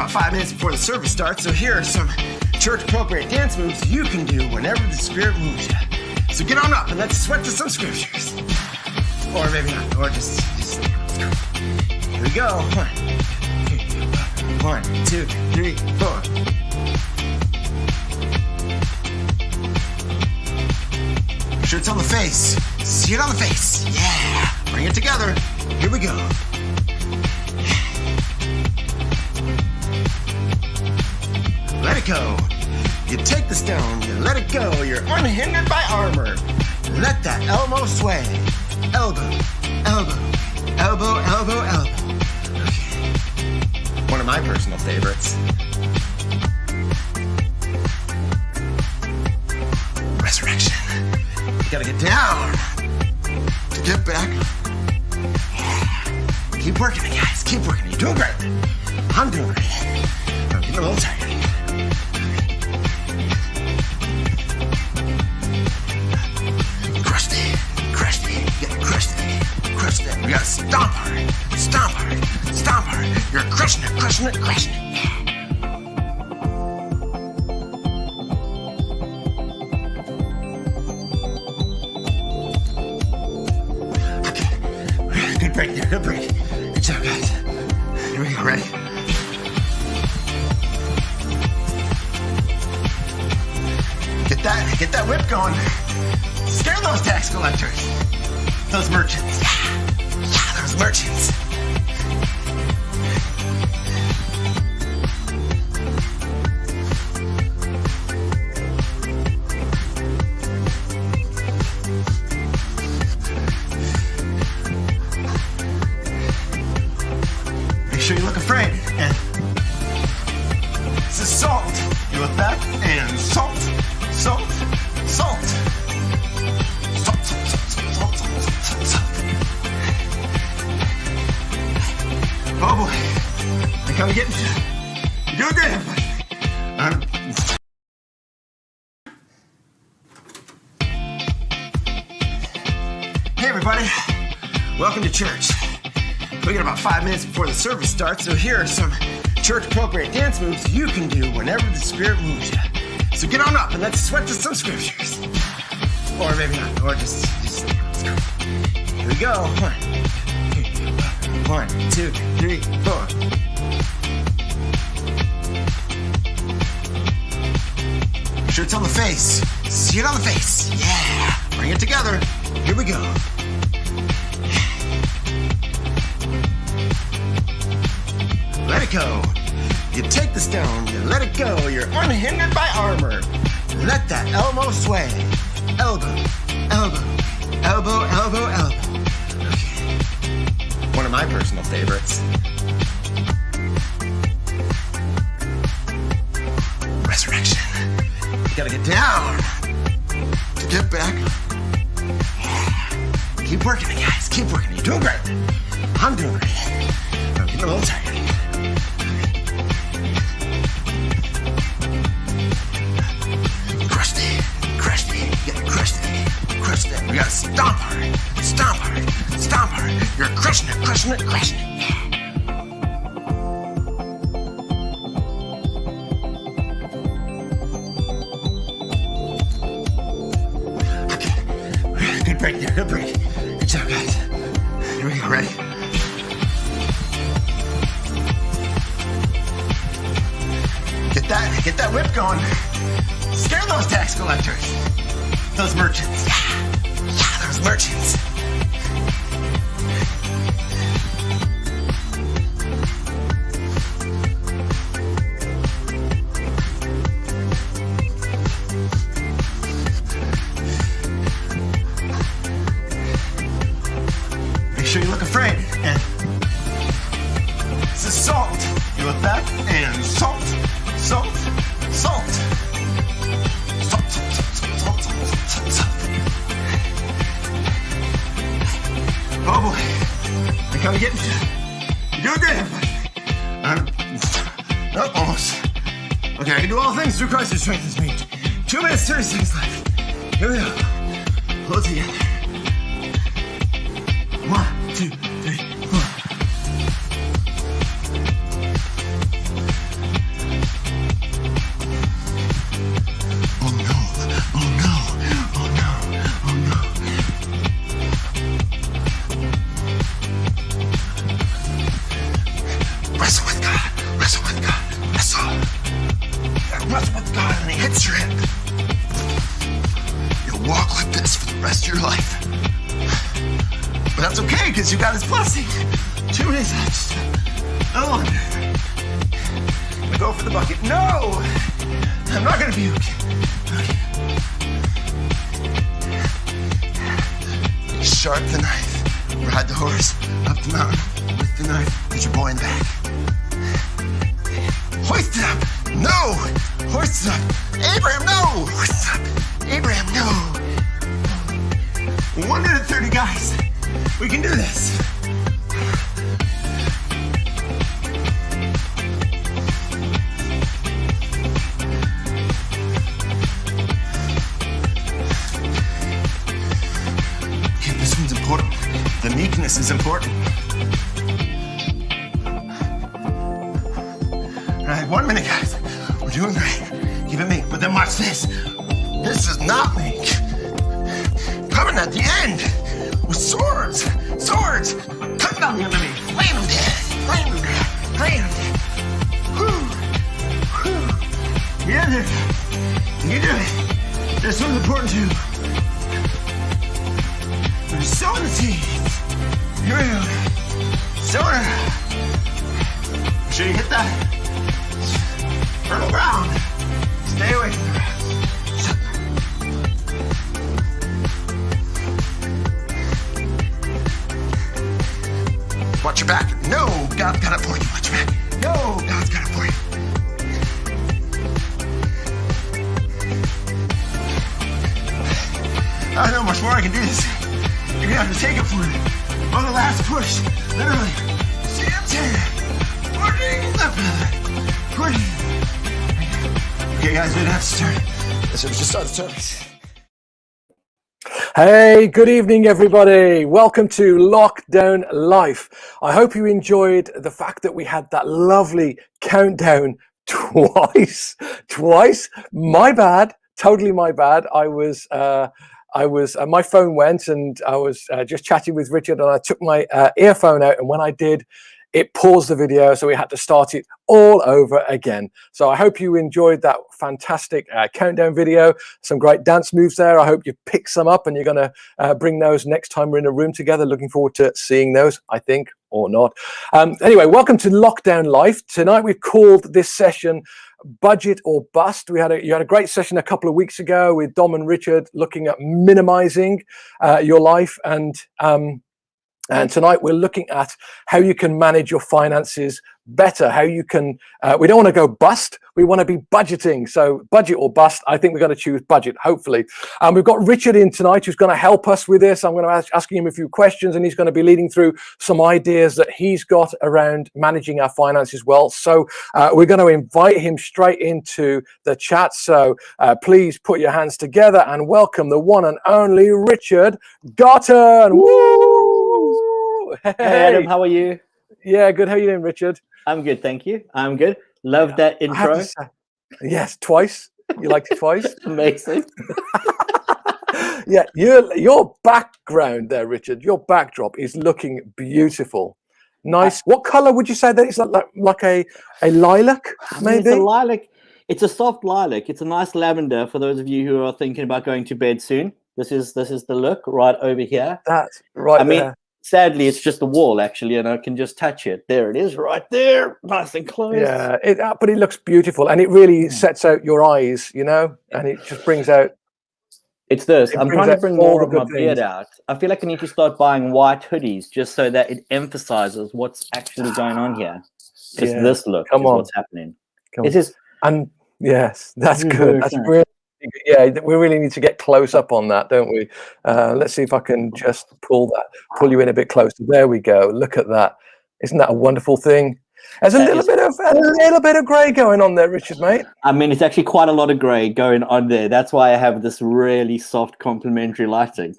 about 5 minutes before the service starts, so here are some church-appropriate dance moves you can do whenever the Spirit moves you. So get on up and let's sweat to some scriptures. Or maybe not, or just let's go. Here we go. 1, 2, 3, 4. Make sure it's on the face. See it on the face. Yeah. Bring it together. Here we go. Let it go. You take the stone, you let it go. You're unhindered by armor. Let that elbow sway. Elbow, elbow, elbow, elbow, elbow. Okay. One of my personal favorites. Resurrection. You gotta get down to get back. Yeah. Keep working it, guys. Keep working it. You're doing great. I'm doing great. I'm getting a little tired. We gotta stomp hard, stomp hard, stomp hard. You're crushing it, crushing it, crushing it. Okay, good break there, good break. Good job, guys. Here we go, ready? Get that whip going. Scare those tax collectors. Those merchants. Yeah, those merchants. Make sure you look afraid. And this is salt. You look back and salt, salt, salt. Oh boy, I come getting you. You're doing great, everybody. Hey everybody, welcome to church. We got about 5 minutes before the service starts, so here are some church-appropriate dance moves you can do whenever the Spirit moves you. So get on up and let's sweat to some scriptures. Or maybe not, or just let's go. Here we go. 1, 2, 3, 4. Make sure it's on the face. See it on the face. Yeah. Bring it together. Here we go. Let it go. You take the stone, you let it go. You're unhindered by armor. Let that elbow sway. Elbow, elbow, elbow, elbow, elbow. One of my personal favorites. Resurrection. You gotta get down to get back. Yeah. Keep working it, guys. Keep working it. You're doing great. I'm doing great. I'm getting a little tired. We gotta stomp hard, stomp hard, stomp hard. You're crushing it, crushing it, crushing it. Okay, good break there, good break. Good job, guys. Here we go, ready? Get that whip going. Scare those tax collectors. Those merchants. Yeah, those merchants. Make sure you look afraid. And this is salt. You look back and salt, salt, salt. Oh boy, I come getting you. You're doing great, everybody. Almost. Okay, I can do all things through Christ who strengthens me. 2 minutes, 30 seconds left. Here we go. Hold together. 1, 2, 3, 4. wrestle with God. Wrestle. Wrestle with God, and He hits your hip. You'll walk like this for the rest of your life. But that's okay, because you got His blessing. 2 minutes left. No longer. I go for the bucket. No! I'm not gonna puke. Okay. Sharp the knife. Ride the horse up the mountain with the knife. Put your boy in the back. Hoist it up. No! Hoist it up. Abraham, no! Hoist it up. Abraham, no! 130 guys. We can do this. Okay, this one's important. The meekness is important. All right, 1 minute, guys. We're doing great. Keep it meek, but then watch this. This is not meek. Coming at the end with swords. Swords. Come down the enemy. Flame them dead. Flame them dead. Flame them dead. Whew. Whew. Yeah, there. You do it. This one's important too. We're sowing the seeds. Here we go. Sowing. Make sure you hit that fertile ground. Stay away from the ground. Watch your back. No, God's got it for you. Watch your back. No, God's got it for you. I don't know much more I can do this. You're gonna have to take it for me. On the last push. Literally. See, I'm 10. 14. Left another. 20. Okay, guys, we don't have to start. Let's just start the service. Hey, good evening, everybody. Welcome to Lockdown Life. I hope you enjoyed the fact that we had that lovely countdown twice. My bad. Totally my bad. I was my phone went and I was just chatting with Richard and I took my earphone out, and when I did, it paused the video, so we had to start it all over again. So I hope you enjoyed that fantastic countdown video. Some great dance moves there. I hope you pick some up and you're going to bring those next time we're in a room together. Looking forward to seeing those, I think, or not. Anyway, welcome to Lockdown Life. Tonight we've called this session Budget or Bust. You had a great session a couple of weeks ago with Dom and Richard looking at minimizing your life, and tonight we're looking at how you can manage your finances better, how you can, we don't want to go bust, we want to be budgeting. So budget or bust, I think we're going to choose budget, hopefully. We've got Richard in tonight who's going to help us with this. I'm going to asking him a few questions, and he's going to be leading through some ideas that he's got around managing our finances well. So we're going to invite him straight into the chat. So please put your hands together and welcome the one and only Richard Garton. Woo! Hey Adam, how are you? Yeah, good. How are you doing, Richard? I'm good, thank you. I'm good. Love that intro. Yes, twice. You liked it twice? Amazing. Yeah, your background there, Richard, your backdrop is looking beautiful. Nice. What color would you say that is? Like a lilac, maybe? It's a lilac. It's a soft lilac. It's a nice lavender for those of you who are thinking about going to bed soon. This is the look right over here. That's right. I mean, sadly, it's just a wall, actually, and I can just touch it. There it is, right there, nice and close. Yeah, but it looks beautiful, and it really sets out your eyes, you know, and it just brings out. It's this. I'm trying to bring more of my beard out. I feel like I need to start buying white hoodies just so that it emphasizes what's actually going on here. Just this look is what's happening. It is, and yes, that's good. That's really. Yeah, we really need to get close up on that, don't we? Let's see if I can just pull you in a bit closer. There we go. Look at that. Isn't that a wonderful thing? There's a little bit of grey going on there, Richard, mate. I mean, it's actually quite a lot of grey going on there. That's why I have this really soft complementary lighting.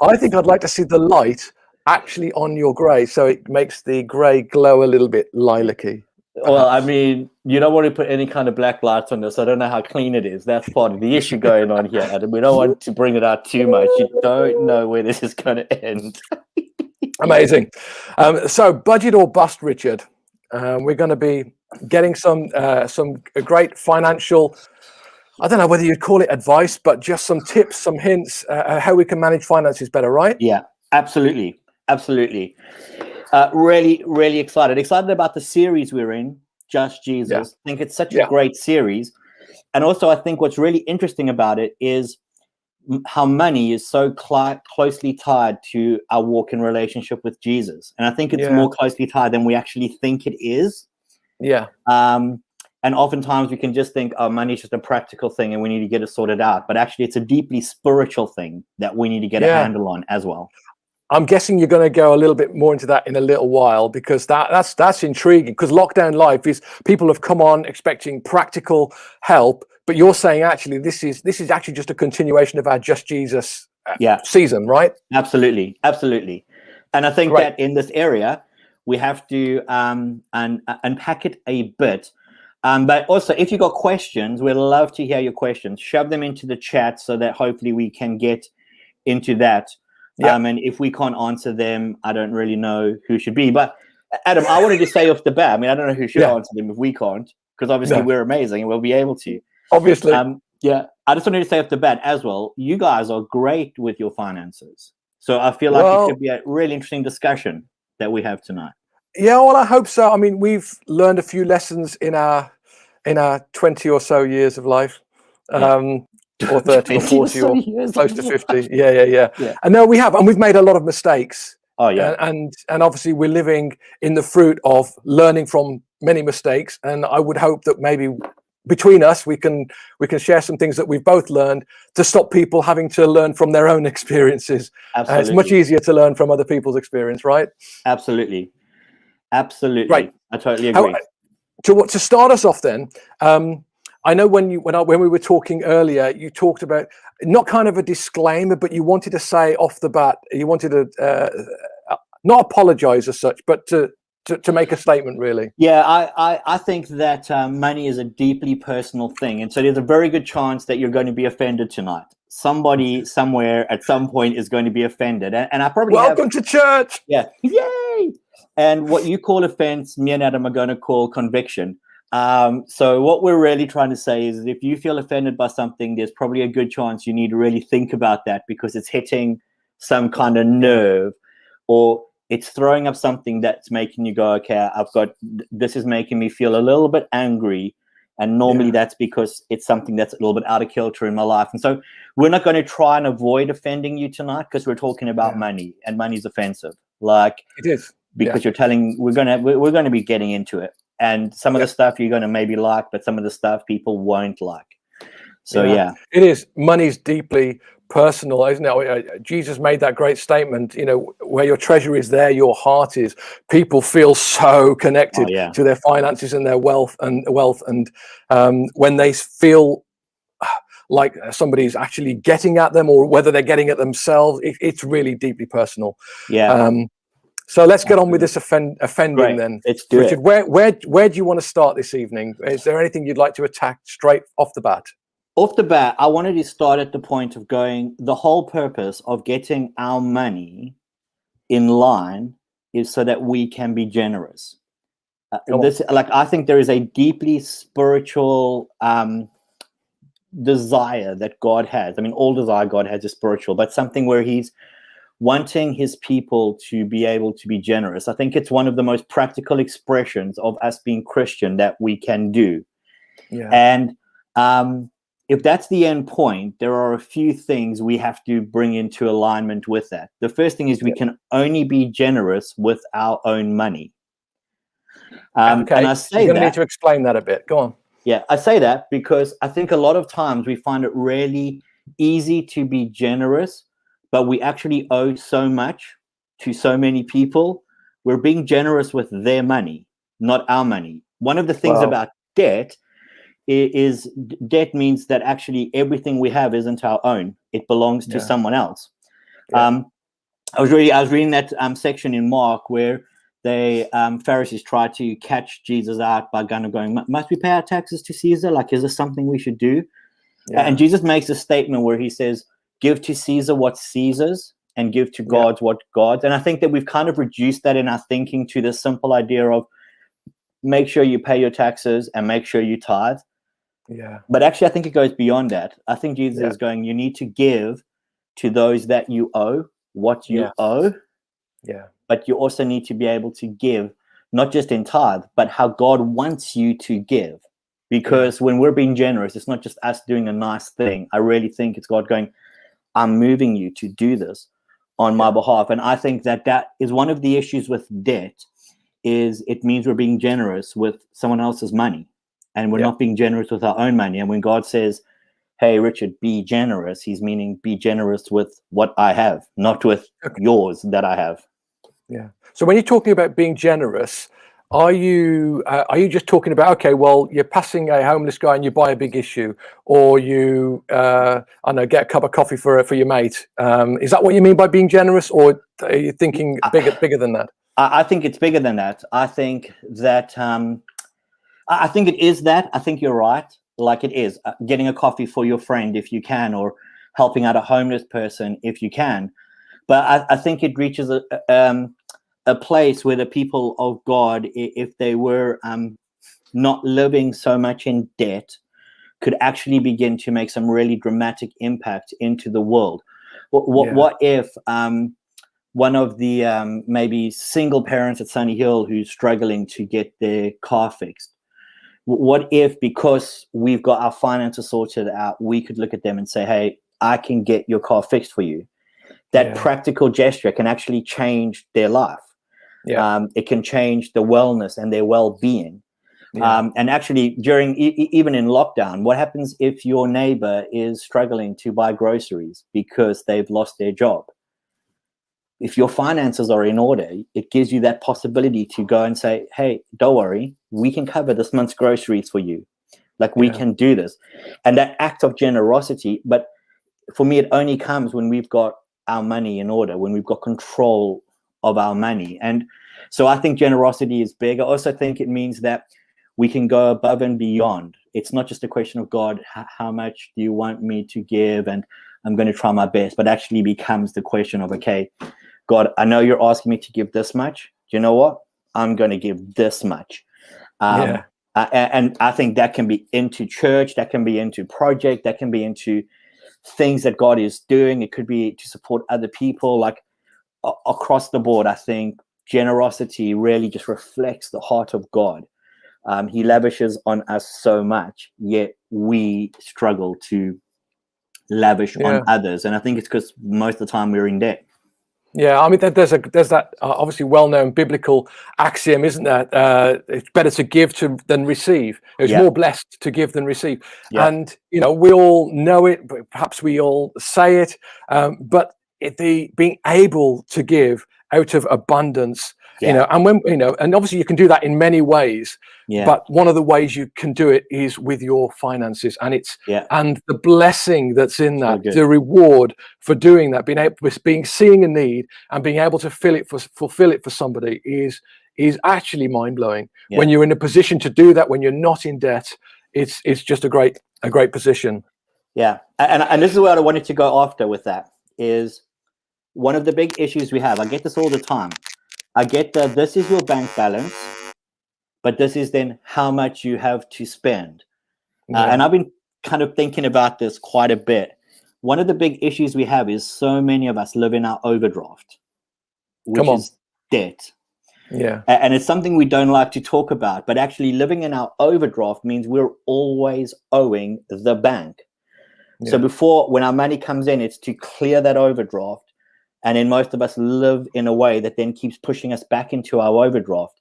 I think I'd like to see the light actually on your grey, so it makes the grey glow a little bit lilac-y. Well, I mean, you don't want to put any kind of black lights on this. I don't know how clean it is. That's part of the issue going on here, Adam. We don't want to bring it out too much. You don't know where this is going to end. Amazing. So budget or bust, Richard. We're going to be getting some great financial, I don't know whether you'd call it advice, but just some tips, some hints, how we can manage finances better, right? Yeah, absolutely. Absolutely. Really, really excited. Excited about the series we're in, Just Jesus. Yeah. I think it's such a great series. And also, I think what's really interesting about it is how money is so closely tied to our walk in relationship with Jesus. And I think it's more closely tied than we actually think it is. Yeah. And oftentimes we can just think, oh, money is just a practical thing and we need to get it sorted out. But actually, it's a deeply spiritual thing that we need to get a handle on as well. I'm guessing you're going to go a little bit more into that in a little while, because that's intriguing. Because lockdown life is, people have come on expecting practical help, but you're saying actually this is actually just a continuation of our Just Jesus season, right? Absolutely. And I think that in this area we have to unpack it a bit. But also, if you've got questions, we'd love to hear your questions. Shove them into the chat so that hopefully we can get into that. And if we can't answer them, I don't really know who should be. But Adam, I wanted to say off the bat, I mean, I don't know who should answer them if we can't, because obviously we're amazing and we'll be able to. Obviously. I just wanted to say off the bat as well, you guys are great with your finances. So I feel like it could be a really interesting discussion that we have tonight. Yeah, well, I hope so. I mean, we've learned a few lessons in our 20 or so years of life. Or 30 or 40 or close to 50. Yeah. And no, we have, and we've made a lot of mistakes. Oh yeah. And obviously we're living in the fruit of learning from many mistakes. And I would hope that maybe between us we can share some things that we've both learned to stop people having to learn from their own experiences. Absolutely. It's much easier to learn from other people's experience, right? Absolutely. Right. I totally agree. To start us off then, I know when we were talking earlier, you talked about not kind of a disclaimer, but you wanted to say off the bat, you wanted to not apologize as such, but to make a statement, really. Yeah, I think that money is a deeply personal thing. And so there's a very good chance that you're going to be offended tonight. Somebody somewhere at some point is going to be offended. And I probably Welcome to church. Yeah. Yay. And what you call offense, me and Adam are going to call conviction. So what we're really trying to say is that if you feel offended by something, there's probably a good chance you need to really think about that, because it's hitting some kind of nerve, or it's throwing up something that's making you go, okay, this is making me feel a little bit angry. And normally that's because it's something that's a little bit out of kilter in my life. And so we're not going to try and avoid offending you tonight, because we're talking about money, and money's offensive. Like it is, because you're telling, we're going to be getting into it. And some of the stuff you're going to maybe like, but some of the stuff people won't like. So, it is. Money's deeply personal, isn't it? Jesus made that great statement, where your treasure is, there your heart is. People feel so connected to their finances and their wealth. And when they feel like somebody's actually getting at them, or whether they're getting at themselves, it's really deeply personal. Yeah. So let's get on with this offending Great. then. Let's do Richard, it. Where do you want to start this evening? Is there anything you'd like to attack straight off the bat? Off the bat, I wanted to start at the point of going, the whole purpose of getting our money in line is so that we can be generous. I think there is a deeply spiritual desire that God has. I mean, all desire God has is spiritual, but something where he's wanting his people to be able to be generous. I think it's one of the most practical expressions of us being Christian that we can do. Yeah. And if that's the end point, there are a few things we have to bring into alignment with that. The first thing is we can only be generous with our own money. Okay. And I say you're going to need to explain that a bit. Go on. Yeah, I say that because I think a lot of times we find it really easy to be generous, but we actually owe so much to so many people. We're being generous with their money, not our money. One of the things about debt is debt means that actually everything we have isn't our own. It belongs to someone else. Yeah. I was reading that section in Mark where the Pharisees tried to catch Jesus out by kind of going, must we pay our taxes to Caesar? Like, is this something we should do? Yeah. And Jesus makes a statement where he says, give to Caesar what's Caesar's and give to God what God's. And I think that we've kind of reduced that in our thinking to the simple idea of make sure you pay your taxes and make sure you tithe. Yeah. But actually, I think it goes beyond that. I think Jesus Yeah. is going, you need to give to those that you owe what you Yeah. owe, Yeah. but you also need to be able to give, not just in tithe, but how God wants you to give. Because when we're being generous, it's not just us doing a nice thing. I really think it's God going, I'm moving you to do this on my behalf. And I think that is one of the issues with debt, is it means we're being generous with someone else's money, and we're not being generous with our own money. And when God says, hey, Richard, be generous, he's meaning be generous with what I have, not with yours that I have. Yeah. So when you're talking about being generous, are you just talking about, okay, well, you're passing a homeless guy and you buy a big issue, or you I don't know, get a cup of coffee for your mate? Is that what you mean by being generous, or are you thinking bigger than that? I think it's bigger than that. I think that I think it is that. I think you're right. Like, it is getting a coffee for your friend if you can, or helping out a homeless person if you can. But I think it reaches a place where the people of God, if they were not living so much in debt, could actually begin to make some really dramatic impact into the world. What if one of the maybe single parents at Sunny Hill who's struggling to get their car fixed, what if, because we've got our finances sorted out, we could look at them and say, hey, I can get your car fixed for you? That practical gesture can actually change their life. It can change the wellness and their well-being. And actually, during even in lockdown, what happens if your neighbor is struggling to buy groceries because they've lost their job? If your finances are in order, it gives you that possibility to go and say, hey, don't worry, we can cover this month's groceries for you. Like, we can do this. And that act of generosity, but for me, it only comes when we've got our money in order, when we've got control of our money. And so I think generosity is big. I also think it means that we can go above and beyond. It's not just a question of, God, how much do you want me to give? And I'm going to try my best, but actually becomes the question of, okay, God, I know you're asking me to give this much. Do you know what? I'm going to give this much. And I think that can be into church, that can be into project, that can be into things that God is doing. It could be to support other people. Like, across the board, I think generosity really just reflects the heart of God. He lavishes on us so much, yet we struggle to lavish on others. And I think it's because most of the time we're in debt. Yeah, I mean, there's that obviously well-known biblical axiom, isn't there? It's better to give than receive. It's more blessed to give than receive. And, you know, we all know it, but perhaps we all say it, but being able to give out of abundance, you know, and when, you know, and obviously you can do that in many ways, but one of the ways you can do it is with your finances, and it's and the blessing that's in that, the reward for doing that, seeing a need and being able to fulfill it for somebody is actually mind-blowing. When you're in a position to do that, when you're not in debt, it's just a great position. And this is where I wanted to go after with that, is one of the big issues we have. I get this all the time. I get that this is your bank balance, but this is then how much you have to spend. And I've been kind of thinking about this quite a bit. One of the big issues we have is so many of us live in our overdraft, which is debt. And it's something we don't like to talk about, but actually living in our overdraft means we're always owing the bank. So before, when our money comes in, it's to clear that overdraft. And then most of us live in a way that then keeps pushing us back into our overdraft.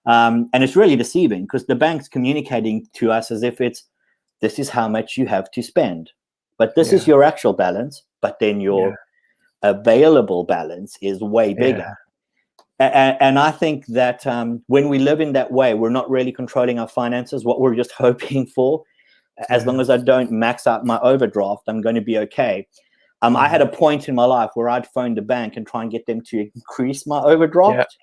And it's really deceiving, because the bank's communicating to us as if this is how much you have to spend. But this is your actual balance. But then your available balance is way bigger. And I think that when we live in that way, we're not really controlling our finances. What we're just hoping for, as long as I don't max out my overdraft, I'm going to be okay. I had a point in my life where I'd phone the bank and try and get them to increase my overdraft.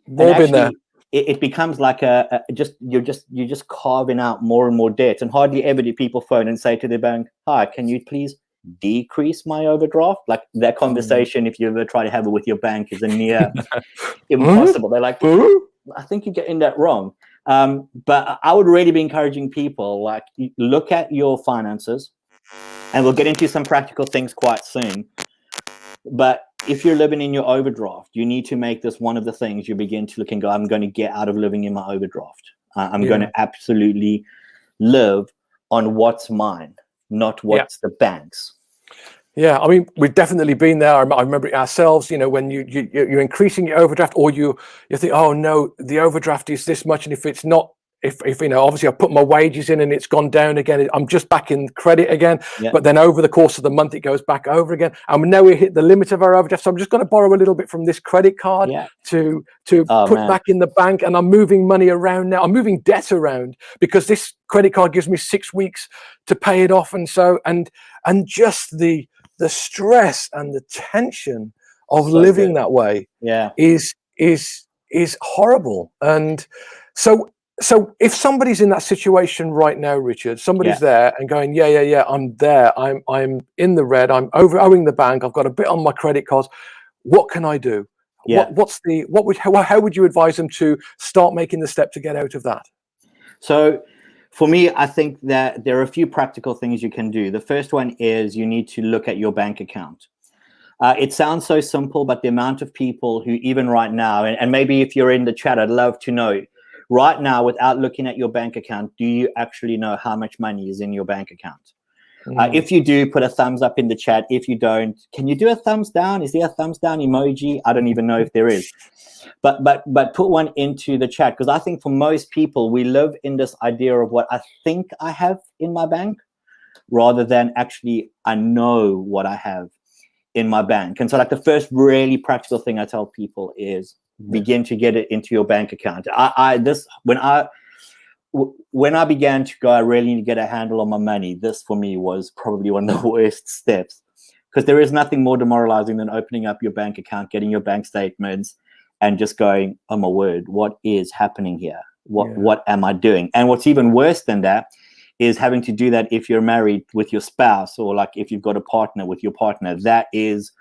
More been there. It becomes like you're just carving out more and more debt, and hardly ever do people phone and say to the bank, "Hi, can you please decrease my overdraft?" Like, that conversation, if you ever try to have it with your bank, is a near impossible. They're like, I think you're getting that wrong. But I would really be encouraging people, like, look at your finances, and we'll get into some practical things quite soon. But if you're living in your overdraft, you need to make this one of the things you begin to look and go, I'm going to get out of living in my overdraft. I'm going to absolutely live on what's mine, not what's the bank's. Yeah, I mean, we've definitely been there. I remember it ourselves, when you're increasing your overdraft, or you think, oh no, the overdraft is this much, and if it's not, if obviously I put my wages in and it's gone down again, I'm just back in credit again. Yeah. But then over the course of the month, it goes back over again, and now we hit the limit of our overdraft. So I'm just going to borrow a little bit from this credit card to put back in the bank, and I'm moving money around now. I'm moving debt around because this credit card gives me 6 weeks to pay it off, and just the stress and the tension of living that way is horrible. And so if somebody's in that situation right now, Richard, somebody's there and going, I'm there, I'm in the red, I'm owing the bank, I've got a bit on my credit cards, what can I do? How would you advise them to start making the step to get out of that? So for me, I think that there are a few practical things you can do. The first one is you need to look at your bank account. It sounds so simple, but the amount of people who even right now, and maybe if you're in the chat, I'd love to know, right now, without looking at your bank account, do you actually know how much money is in your bank account? If you do, put a thumbs up in the chat. If you don't, can you do a thumbs down? Is there a thumbs down emoji? I don't even know if there is. But put one into the chat, because I think for most people, we live in this idea of what I think I have in my bank rather than actually I know what I have in my bank. And so like the first really practical thing I tell people is begin to get it into your bank account. When I began to go, I really need to get a handle on my money. This for me was probably one of the worst steps, because there is nothing more demoralizing than opening up your bank account, getting your bank statements, and just going, oh my word, what is happening here? What am I doing? And what's even worse than that is having to do that if you're married with your spouse, or like if you've got a partner with your partner. That is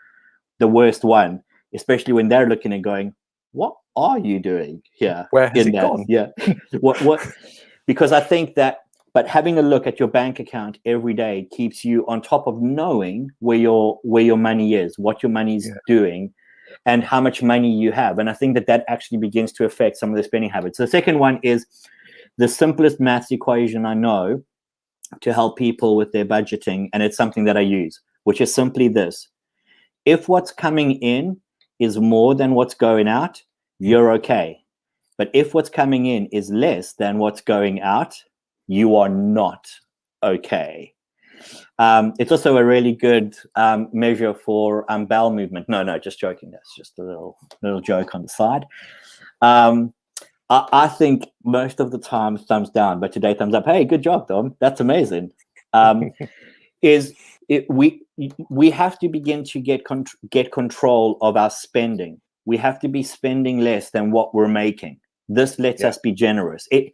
the worst one, especially when they're looking and going, what are you doing here? Where has it gone? Yeah. what? Because I think that, but having a look at your bank account every day keeps you on top of knowing where your money is, what your money is doing, and how much money you have. And I think that actually begins to affect some of the spending habits. The second one is the simplest maths equation I know to help people with their budgeting, and it's something that I use, which is simply this: if what's coming in is more than what's going out, you're okay. But if what's coming in is less than what's going out, you are not okay. It's also a really good measure for bowel movement. No, just joking. That's just a little joke on the side. I think most of the time thumbs down, but today thumbs up. Hey, good job, Dom. That's amazing. We have to begin to get control of our spending. We have to be spending less than what we're making. This lets us be generous. You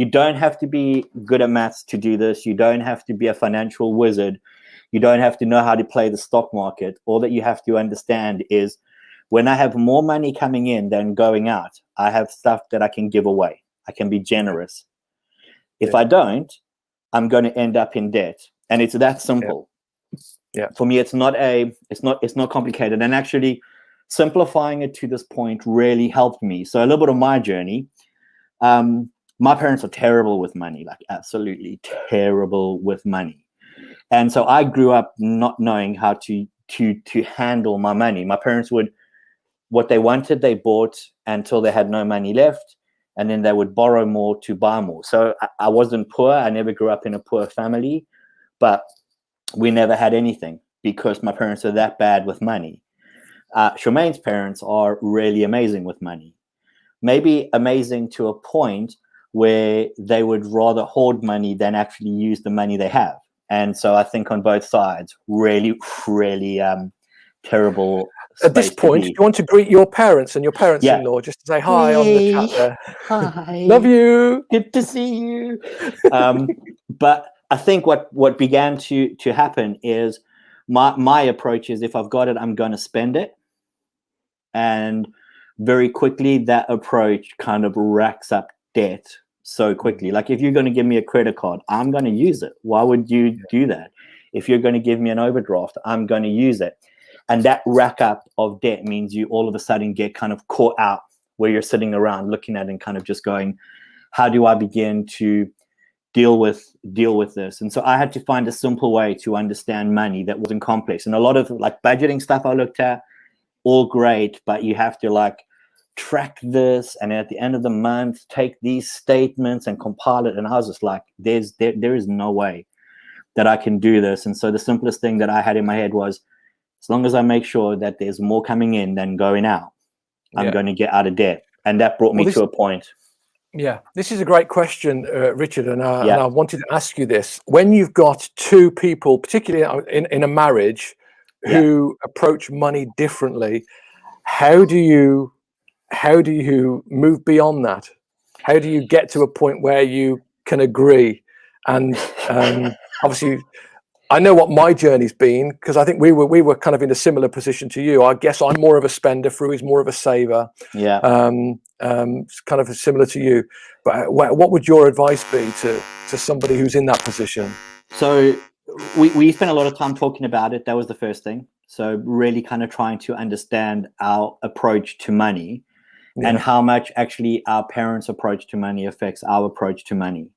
don't have to be good at maths to do this. You don't have to be a financial wizard. You don't have to know how to play the stock market. All that you have to understand is, when I have more money coming in than going out, I have stuff that I can give away. I can be generous. If I don't, I'm going to end up in debt. And it's that simple. Yeah. For me, it's not complicated. And actually, simplifying it to this point really helped me. So a little bit of my journey. My parents are terrible with money, like absolutely terrible with money. And so I grew up not knowing how to handle my money. My parents would, what they wanted, they bought until they had no money left, and then they would borrow more to buy more. So I wasn't poor. I never grew up in a poor family, but we never had anything because my parents are that bad with money. Charmaine's parents are really amazing with money. Maybe amazing to a point where they would rather hoard money than actually use the money they have. And so I think on both sides, really, really terrible. At this point, do you want to greet your parents and your parents-in-law just to say hi on the chat there? Hi. Love you. Good to see you. But I think what began to happen is my approach is, if I've got it, I'm going to spend it. And very quickly that approach kind of racks up debt so quickly. Like, if you're going to give me a credit card, I'm going to use it. Why would you do that? If you're going to give me an overdraft, I'm going to use it. And that rack up of debt means you all of a sudden get kind of caught out where you're sitting around looking at it and kind of just going, how do I begin to deal with this? And so I had to find a simple way to understand money that wasn't complex. And a lot of like budgeting stuff I looked at, all great, but you have to like track this, and at the end of the month take these statements and compile it. And I was just like, there is no way that I can do this. And so the simplest thing that I had in my head was, as long as I make sure that there's more coming in than going out, I'm going to get out of debt. And that brought me to a point. Yeah, this is a great question, Richard, and I wanted to ask you this. When you've got two people, particularly in a marriage, who approach money differently, how do you move beyond that? How do you get to a point where you can agree? And obviously, I know what my journey's been, because I think we were kind of in a similar position to you. I guess I'm more of a spender, Fru is more of a saver. Yeah. It's kind of similar to you. But what would your advice be to somebody who's in that position? So we spent a lot of time talking about it. That was the first thing. So really kind of trying to understand our approach to money and how much actually our parents' approach to money affects our approach to money.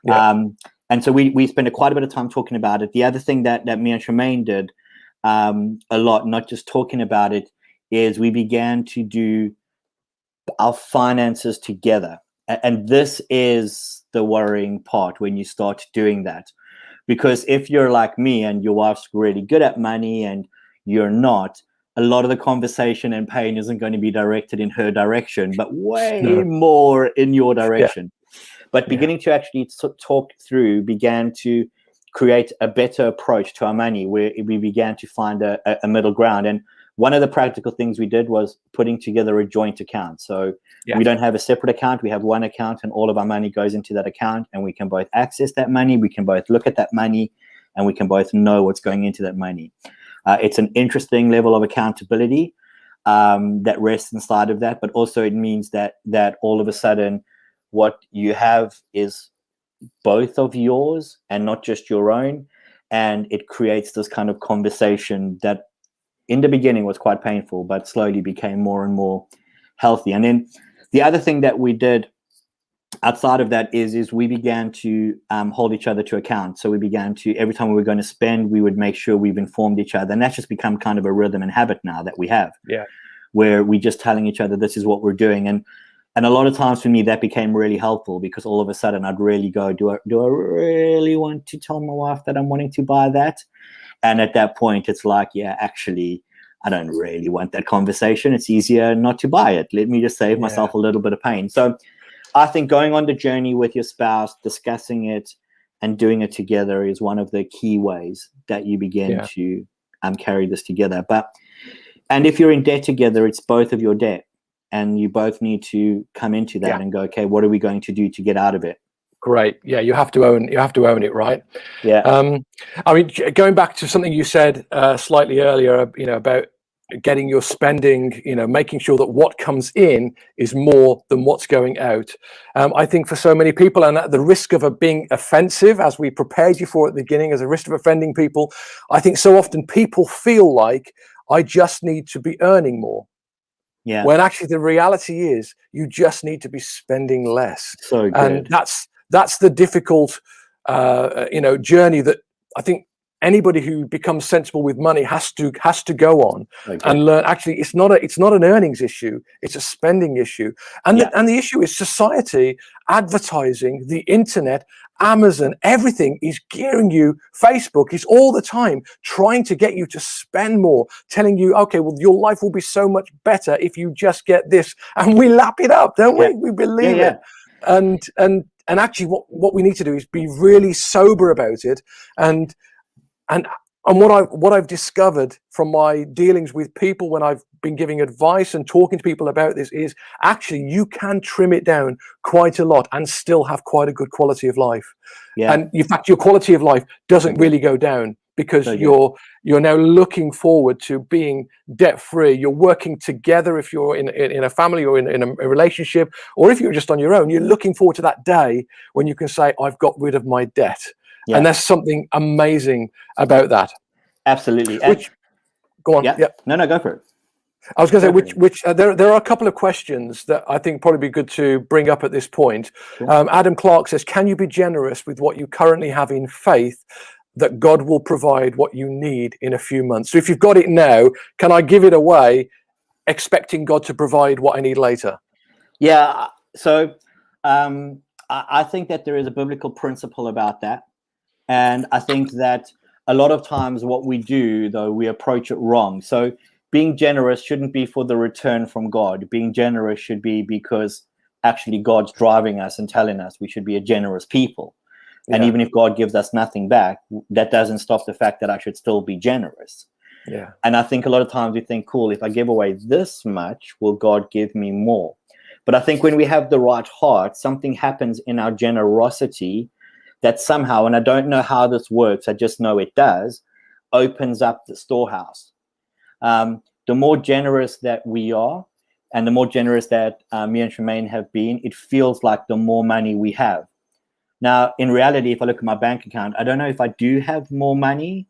Yeah. And so we spent quite a bit of time talking about it. The other thing that me and Tremaine did a lot, not just talking about it, is we began to do our finances together. And this is the worrying part when you start doing that. Because if you're like me and your wife's really good at money and you're not, a lot of the conversation and pain isn't going to be directed in her direction, but way more in your direction. But beginning to actually talk through began to create a better approach to our money, where we began to find a middle ground. And one of the practical things we did was putting together a joint account. So we don't have a separate account. We have one account, and all of our money goes into that account, and we can both access that money. We can both look at that money, and we can both know what's going into that money. It's an interesting level of accountability that rests inside of that, but also it means that all of a sudden what you have is both of yours and not just your own. And it creates this kind of conversation that in the beginning was quite painful, but slowly became more and more healthy. And then the other thing that we did outside of that is we began to hold each other to account. So we began to, every time we were going to spend, we would make sure we've informed each other. And that's just become kind of a rhythm and habit now that we have, where we just telling each other, this is what we're doing. And a lot of times for me, that became really helpful, because all of a sudden I'd really go, do I really want to tell my wife that I'm wanting to buy that? And at that point, it's like, actually, I don't really want that conversation. It's easier not to buy it. Let me just save myself a little bit of pain. So I think going on the journey with your spouse, discussing it and doing it together is one of the key ways that you begin to carry this together. And if you're in debt together, it's both of your debt. And you both need to come into that and go, okay, what are we going to do to get out of it? Great. Yeah, you have to own it, right? Yeah. I mean, going back to something you said slightly earlier, about getting your spending, making sure that what comes in is more than what's going out. I think for so many people, and at the risk of being offensive, as we prepared you for at the beginning, as a risk of offending people, I think so often people feel like I just need to be earning more. Yeah. When actually the reality is you just need to be spending less. So good. And that's the difficult journey that I think anybody who becomes sensible with money has to go on and learn. Actually, it's not an earnings issue, it's a spending issue. And the issue is society, advertising, the internet, Amazon, everything is gearing you. Facebook is all the time trying to get you to spend more, telling you, okay, well, your life will be so much better if you just get this. And we lap it up, don't we? We believe it. And actually what we need to do is be really sober about it. And what I've discovered from my dealings with people when I've been giving advice and talking to people about this is actually you can trim it down quite a lot and still have quite a good quality of life. And in fact, your quality of life doesn't really go down because So good. you're now looking forward to being debt free. You're working together if you're in a family or in a relationship, or if you're just on your own. You're looking forward to that day when you can say, I've got rid of my debt. Yeah. And there's something amazing about that. Absolutely. Which, go on. Yeah. No, go for it. I was going to say, there are a couple of questions that I think probably be good to bring up at this point. Sure. Adam Clark says, can you be generous with what you currently have in faith that God will provide what you need in a few months? So if you've got it now, can I give it away expecting God to provide what I need later? Yeah. So I think that there is a biblical principle about that. And I think that a lot of times what we do, though, we approach it wrong. So being generous shouldn't be for the return from God. Being generous should be because actually God's driving us and telling us we should be a generous people. Yeah. And even if God gives us nothing back, that doesn't stop the fact that I should still be generous. Yeah. And I think a lot of times we think, cool, if I give away this much, will God give me more? But I think when we have the right heart, something happens in our generosity that somehow, and I don't know how this works, I just know it does, opens up the storehouse. The more generous that we are, and the more generous that me and Tremaine have been, it feels like the more money we have. Now, in reality, if I look at my bank account, I don't know if I do have more money,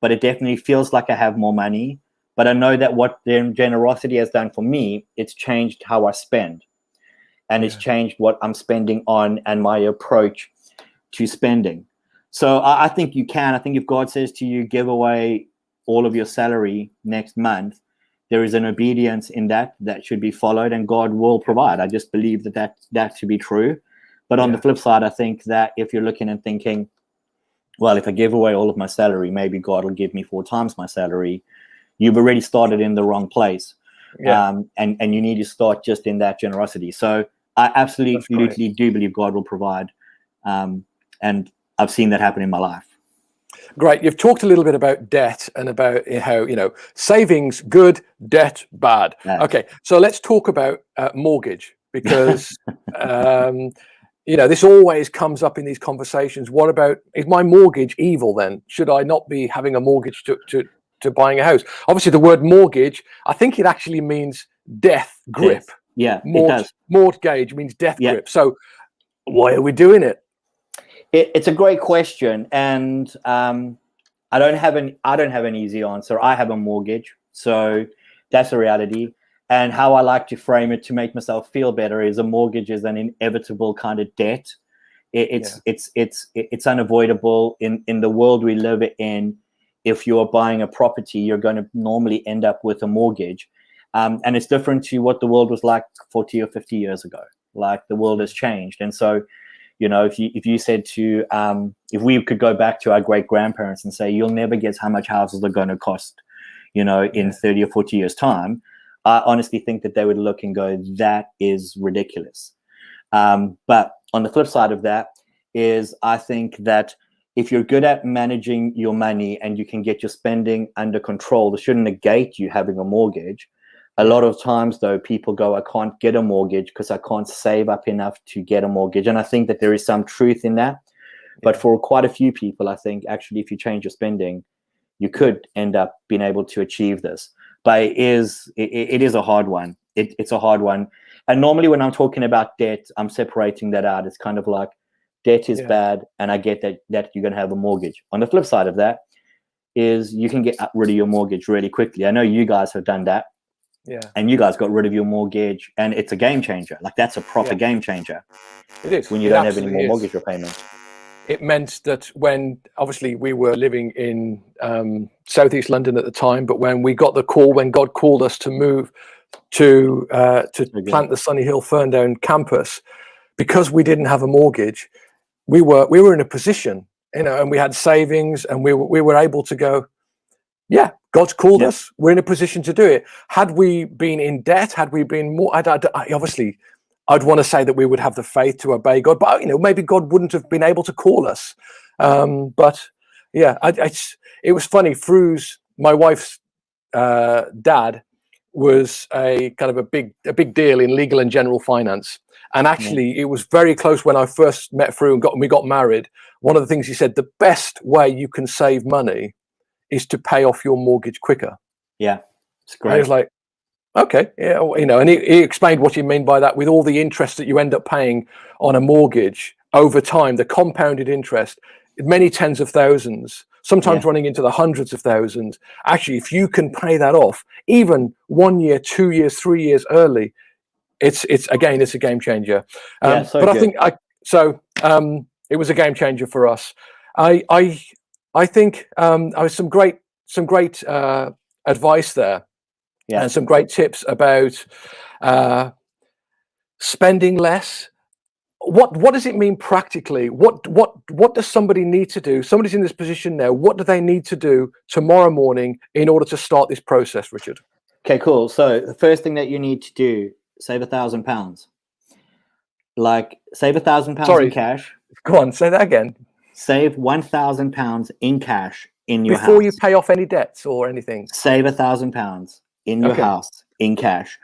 but it definitely feels like I have more money. But I know that what their generosity has done for me, it's changed how I spend. And it's changed what I'm spending on and my approach to spending. So I think you can. I think if God says to you, give away all of your salary next month, there is an obedience in that should be followed, and God will provide. I just believe that to be true. But on the flip side, I think that if you're looking and thinking, well, if I give away all of my salary, maybe God will give me 4 times my salary, you've already started in the wrong place. And you need to start just in that generosity. So I absolutely do believe God will provide. And I've seen that happen in my life. Great. You've talked a little bit about debt and about how, savings, good, debt, bad. Yes. Okay. So let's talk about mortgage, because, this always comes up in these conversations. What about, is my mortgage evil then? Should I not be having a mortgage to buying a house? Obviously, the word mortgage, I think it actually means death grip. Yes. Yeah, it does. Mortgage means death grip. So why are we doing it? It's a great question, and I don't have an easy answer. I have a mortgage, so that's a reality. And how I like to frame it to make myself feel better is a mortgage is an inevitable kind of debt. It's unavoidable in the world we live in. If you're buying a property, you're going to normally end up with a mortgage, and it's different to what the world was like 40 or 50 years ago. Like, the world has changed, and so. If you said to, if we could go back to our great grandparents and say, you'll never guess how much houses are going to cost, in 30 or 40 years time, I honestly think that they would look and go, that is ridiculous. But on the flip side of that is, I think that if you're good at managing your money and you can get your spending under control, this shouldn't negate you having a mortgage. A lot of times, though, people go, I can't get a mortgage because I can't save up enough to get a mortgage. And I think that there is some truth in that. But for quite a few people, I think actually if you change your spending, you could end up being able to achieve this. But it is a hard one. It's a hard one. And normally when I'm talking about debt, I'm separating that out. It's kind of like debt is bad, and I get that you're going to have a mortgage. On the flip side of that is you can get rid of your mortgage really quickly. I know you guys have done that. Yeah. And you guys got rid of your mortgage, and it's a game changer. Like, that's a proper game changer. It is. When you don't have any more mortgage repayments. It meant that when, obviously, we were living in Southeast London at the time, but when we got the call, when God called us to move to plant the Sunny Hill Ferndown campus, because we didn't have a mortgage, we were in a position, and we had savings, and we were able to go, God's called us. We're in a position to do it. Had we been in debt, had we been more, obviously, I'd want to say that we would have the faith to obey God, but maybe God wouldn't have been able to call us. But it was funny. My wife's dad was a kind of a big deal in legal and general finance. And actually, it was very close when I first met Fru and we got married. One of the things he said, the best way you can save money is to pay off your mortgage quicker. Yeah, it's And he great. was like, okay, yeah, and he explained what he meant by that, with all the interest that you end up paying on a mortgage over time, the compounded interest, many tens of thousands, sometimes running into the hundreds of thousands. Actually, if you can pay that off, even 1 year, 2 years, 3 years early, it's a game changer. So but good. I think it was a game changer for us. I think I was some great advice there. Yeah. And some great tips about spending less. What does it mean practically? What does somebody need to do? Somebody's in this position now. What do they need to do tomorrow morning in order to start this process, Richard? Okay, cool. So the first thing that you need to do, save £1,000. Like, save £1,000 in cash. Go on, say that again. Save £1,000 in cash in your house. Before you pay off any debts or anything. Save £1,000 in your house in cash.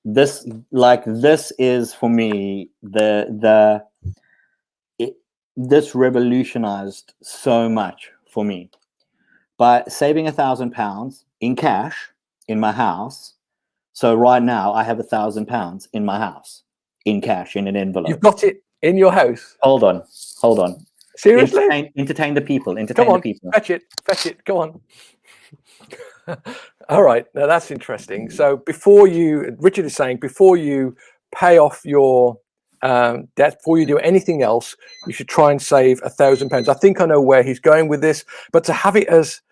This is for me this revolutionized so much for me. By saving £1,000 in cash in my house. So right now I have £1,000 in my house in cash in an envelope. You've got it in your house. Hold on. Seriously? Entertain the people. Fetch it. Go on. All right. Now that's interesting. So Richard is saying, before you pay off your debt, before you do anything else, you should try and save £1,000. I think I know where he's going with this, but to have it as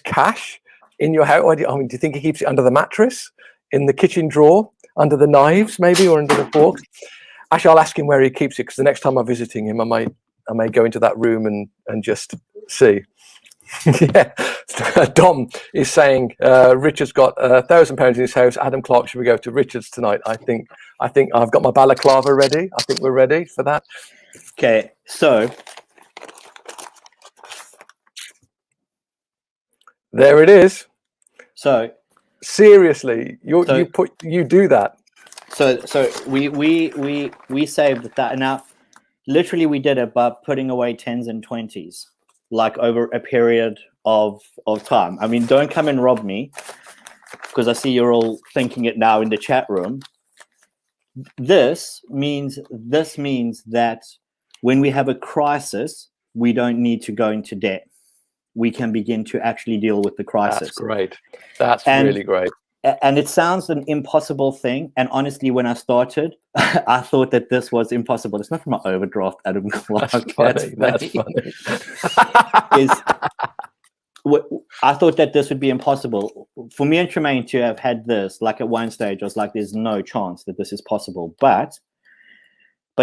cash in your house, I mean, do you think he keeps it under the mattress, in the kitchen drawer, under the knives, maybe, or under the forks? Actually, I'll ask him where he keeps it, because the next time I'm visiting him, I may go into that room and just see. Yeah, Dom is saying Richard's got £1,000 in his house. Adam Clark, should we go to Richard's tonight? I think I've got my balaclava ready. I think we're ready for that. Okay, so there it is. So seriously, you do that. So we saved that. Now, literally, we did it by putting away 10s and 20s. Like over a period of time. I mean, don't come and rob me, because I see you're all thinking it now in the chat room. This means that when we have a crisis, we don't need to go into debt. We can begin to actually deal with the crisis. That's great. That's really great. And it sounds an impossible thing. And honestly, when I started, I thought that this was impossible. It's not from my overdraft, Adam Clark. That's funny. I thought that this would be impossible. For me and Tremaine to have had this, like at one stage, I was like, there's no chance that this is possible. But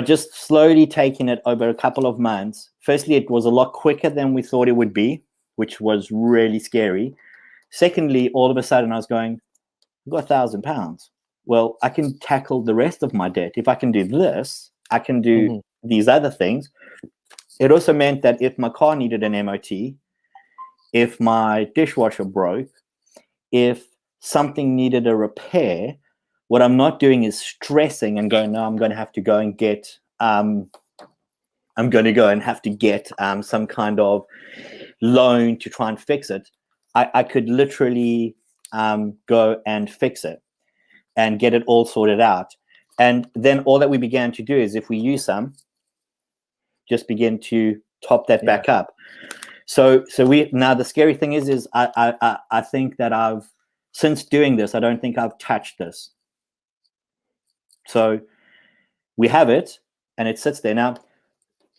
just slowly taking it over a couple of months, firstly, it was a lot quicker than we thought it would be, which was really scary. Secondly, all of a sudden I was going, I've got £1,000. Well, I can tackle the rest of my debt. If I can do this, I can do these other things. It also meant that if my car needed an MOT, if my dishwasher broke, if something needed a repair, what I'm not doing is stressing and going, no, I'm going to have to go and get, some kind of loan to try and fix it. I could literally go and fix it and get it all sorted out. And then all that we began to do is, if we use some, just begin to top that back up. So we, now the scary thing is I think that since doing this, I don't think I've touched this. So we have it and it sits there. Now,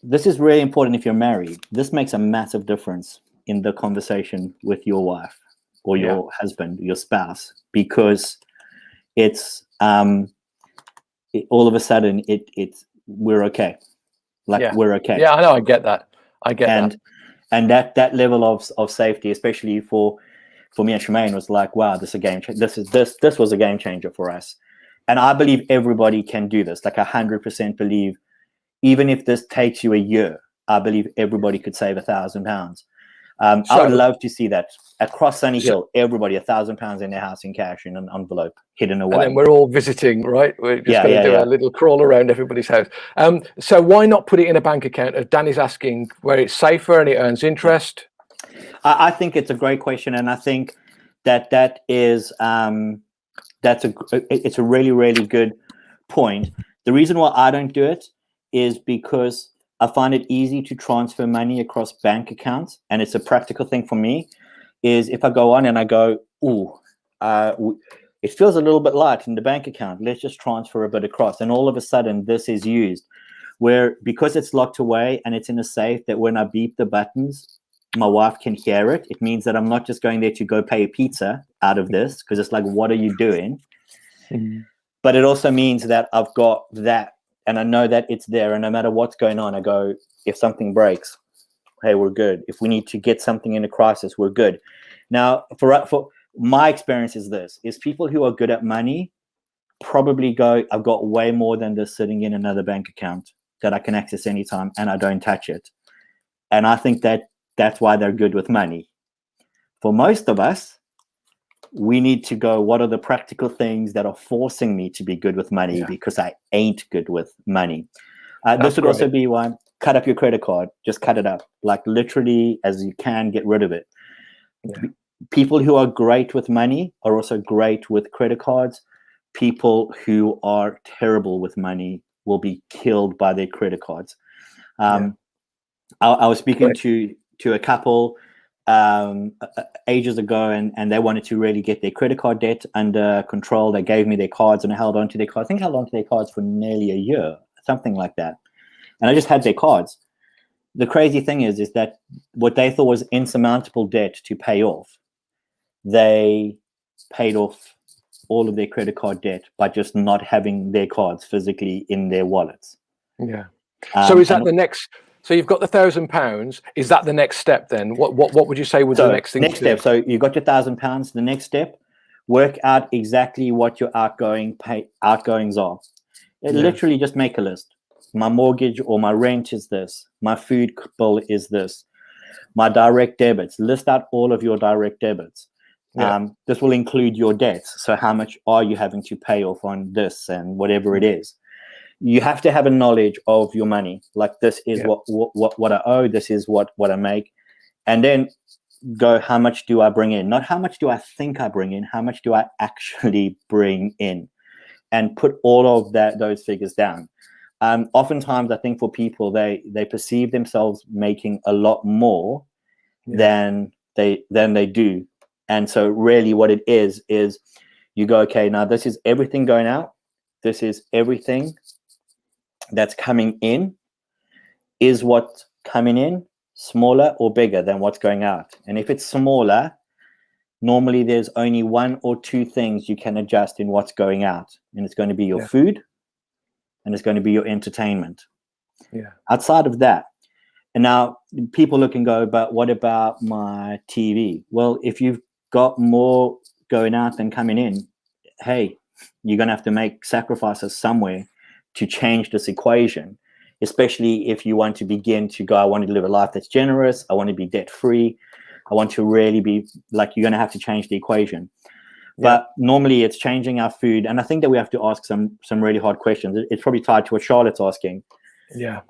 this is really important if you're married. This makes a massive difference in the conversation with your wife or your husband, your spouse, because it's all of a sudden we're okay. We're okay. Yeah, I know. I get that. And that level of safety, especially for me and Tremaine, was like, wow, this is a game changer. This was a game changer for us. And I believe everybody can do this. Like 100% believe, even if this takes you a year, I believe everybody could save £1,000. I would love to see that across Sunny Hill, everybody £1,000 in their house in cash in an envelope hidden away. And then we're all visiting, right? We're just going to do a little crawl around everybody's house. So why not put it in a bank account? As Danny's asking, where it's safer and it earns interest. I think it's a great question, and I think that is it's a really, really good point. The reason why I don't do it is because I find it easy to transfer money across bank accounts, and it's a practical thing for me. Is if I go on and I go, it feels a little bit light in the bank account. Let's just transfer a bit across, and all of a sudden, this is used. Where because it's locked away and it's in a safe, that when I beep the buttons, my wife can hear it. It means that I'm not just going there to go pay a pizza out of this, because it's like, what are you doing? Mm-hmm. But it also means that I've got that, and I know that it's there, and no matter what's going on, I go, if something breaks, hey, we're good. If we need to get something in a crisis, we're good. Now, for my experience is this, is people who are good at money probably go, I've got way more than this sitting in another bank account that I can access anytime, and I don't touch it. And I think that's why they're good with money. For most of us, we need to go, what are the practical things that are forcing me to be good with money, because I ain't good with money. This would also be one, cut up your credit card. Just cut it up, like literally as you can, get rid of it. Yeah. People who are great with money are also great with credit cards. People who are terrible with money will be killed by their credit cards. I was speaking to a couple ages ago, and they wanted to really get their credit card debt under control. They gave me their cards, and I held on to their cards. I think I held on to their cards for nearly a year, something like that. And I just had their cards. The crazy thing is that what they thought was insurmountable debt to pay off, they paid off all of their credit card debt by just not having their cards physically in their wallets. Yeah. So is that the next? So you've got the £1,000. Is that the next step then? What would you say was the next thing? Next step. So you've got your £1,000. The next step, work out exactly what your outgoings are. Literally just make a list. My mortgage or my rent is this. My food bill is this. My direct debits. List out all of your direct debits. Yeah. This will include your debts. So how much are you having to pay off on this and whatever it is? You have to have a knowledge of your money. Like, this is what I owe. This is what I make. And then go, how much do I bring in? Not how much do I think I bring in. How much do I actually bring in? And put all of those figures down. Oftentimes, I think for people, they perceive themselves making a lot more than they do. And so really what it is you go, okay, now this is everything going out. This is everything that's coming in. Is what's coming in smaller or bigger than what's going out? And if it's smaller, normally there's only one or two things you can adjust in what's going out. And it's going to be your food, and it's going to be your entertainment. Yeah. Outside of that, and now people look and go, but what about my TV? Well, if you've got more going out than coming in, hey, you're going to have to make sacrifices somewhere to change this equation, especially if you want to begin to go, I want to live a life that's generous. I want to be debt free. I want to really be like, you're going to have to change the equation. But normally it's changing our food. And I think that we have to ask some really hard questions. It's probably tied to what Charlotte's asking. Yeah.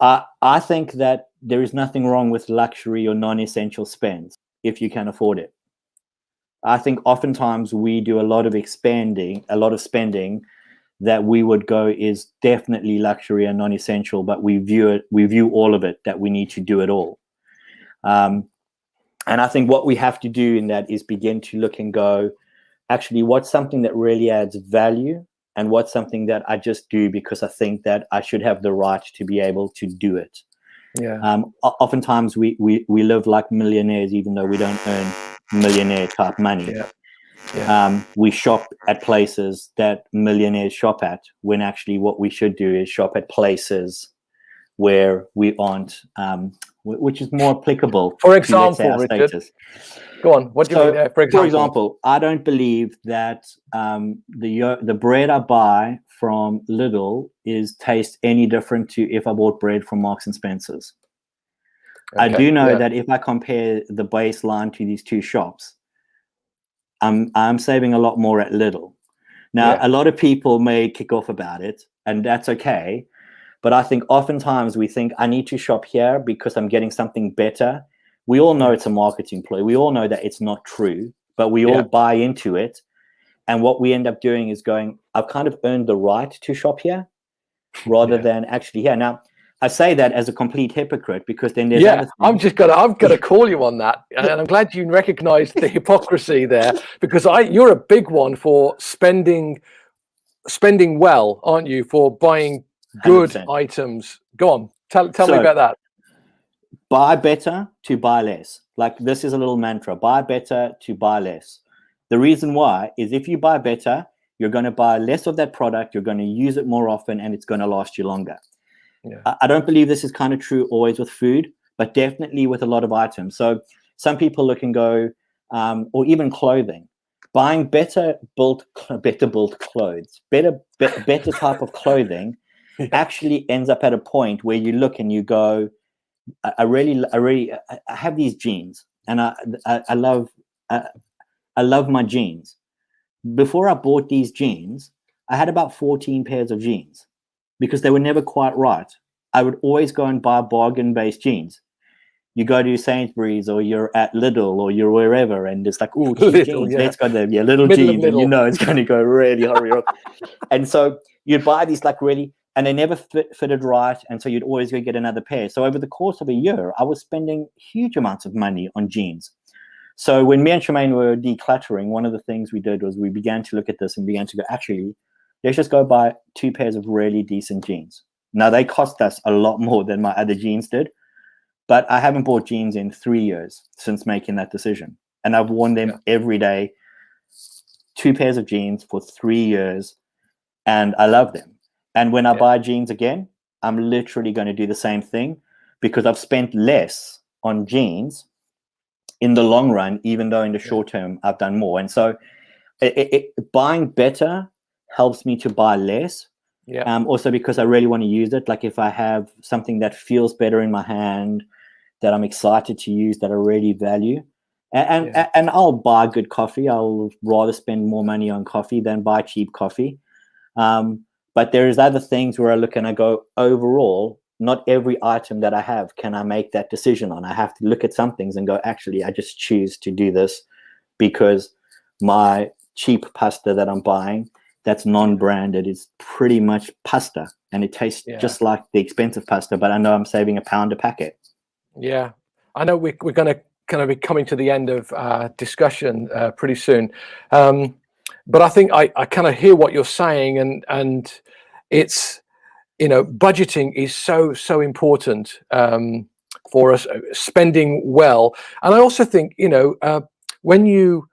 I think that there is nothing wrong with luxury or non-essential spends if you can afford it. I think oftentimes we do a lot of spending that we would go is definitely luxury and non-essential, but we view all of it that we need to do it all. And I think what we have to do in that is begin to look and go, actually, what's something that really adds value, and what's something that I just do because I think that I should have the right to be able to do it. Yeah. Oftentimes we live like millionaires, even though we don't earn millionaire type money. Yeah. Yeah. We shop at places that millionaires shop at, when actually what we should do is shop at places where we aren't, which is more applicable. For example, Richard, go on. What do you mean there? For example, I don't believe that the bread I buy from Lidl tastes any different to if I bought bread from Marks and Spencer's. Okay. I do know that if I compare the baseline to these two shops, I'm saving a lot more at Lidl. Now, a lot of people may kick off about it, and that's okay. But I think oftentimes we think I need to shop here because I'm getting something better. We all know it's a marketing ploy. We all know that it's not true, but we all buy into it. And what we end up doing is going, I've kind of earned the right to shop here rather than actually here. Now, I say that as a complete hypocrite because then there's other things. I'm gonna call you on that, and I'm glad you recognized the hypocrisy there, because you're a big one for spending well, aren't you, for buying good 100%. items. Go on, tell me about that. Buy better to buy less. Like, this is a little mantra: buy better to buy less. The reason why is if you buy better, you're going to buy less of that product, you're going to use it more often, and it's going to last you longer. I don't believe this is kind of true always with food, but definitely with a lot of items. So some people look and go, or even clothing, buying better built clothes, better type of clothing actually ends up at a point where you look and you go, I have these jeans, and I love my jeans. Before I bought these jeans, I had about 14 pairs of jeans because they were never quite right. I would always go and buy bargain-based jeans. You go to Sainsbury's or you're at Lidl or you're wherever, and it's like, oh, cheap jeans. Let's go there. Yeah, little Middle jeans, and you know it's going to go really horrible. And so you'd buy these like really, and they never fitted right, and so you'd always go get another pair. So over the course of a year, I was spending huge amounts of money on jeans. So when me and Shemaine were decluttering, one of the things we did was we began to look at this and began to go, actually, let's just go buy 2 pairs of really decent jeans. Now, they cost us a lot more than my other jeans did, but I haven't bought jeans in 3 years since making that decision. And I've worn them every day, 2 pairs of jeans for 3 years, and I love them. And when I buy jeans again, I'm literally going to do the same thing because I've spent less on jeans in the long run, even though in the short term I've done more. And so buying better helps me to buy less. Also because I really want to use it. Like if I have something that feels better in my hand, that I'm excited to use, that I really value, and I'll buy good coffee. I'll rather spend more money on coffee than buy cheap coffee. But there's other things where I look and I go, overall, not every item that I have can I make that decision on. I have to look at some things and go, actually, I just choose to do this because my cheap pasta that I'm buying, that's non-branded, is pretty much pasta, and it tastes just like the expensive pasta, but I know I'm saving £1 a packet. Yeah, I know we're going to kind of be coming to the end of discussion pretty soon. But I think I kind of hear what you're saying, and it's, budgeting is so important for us, spending well. And I also think, when you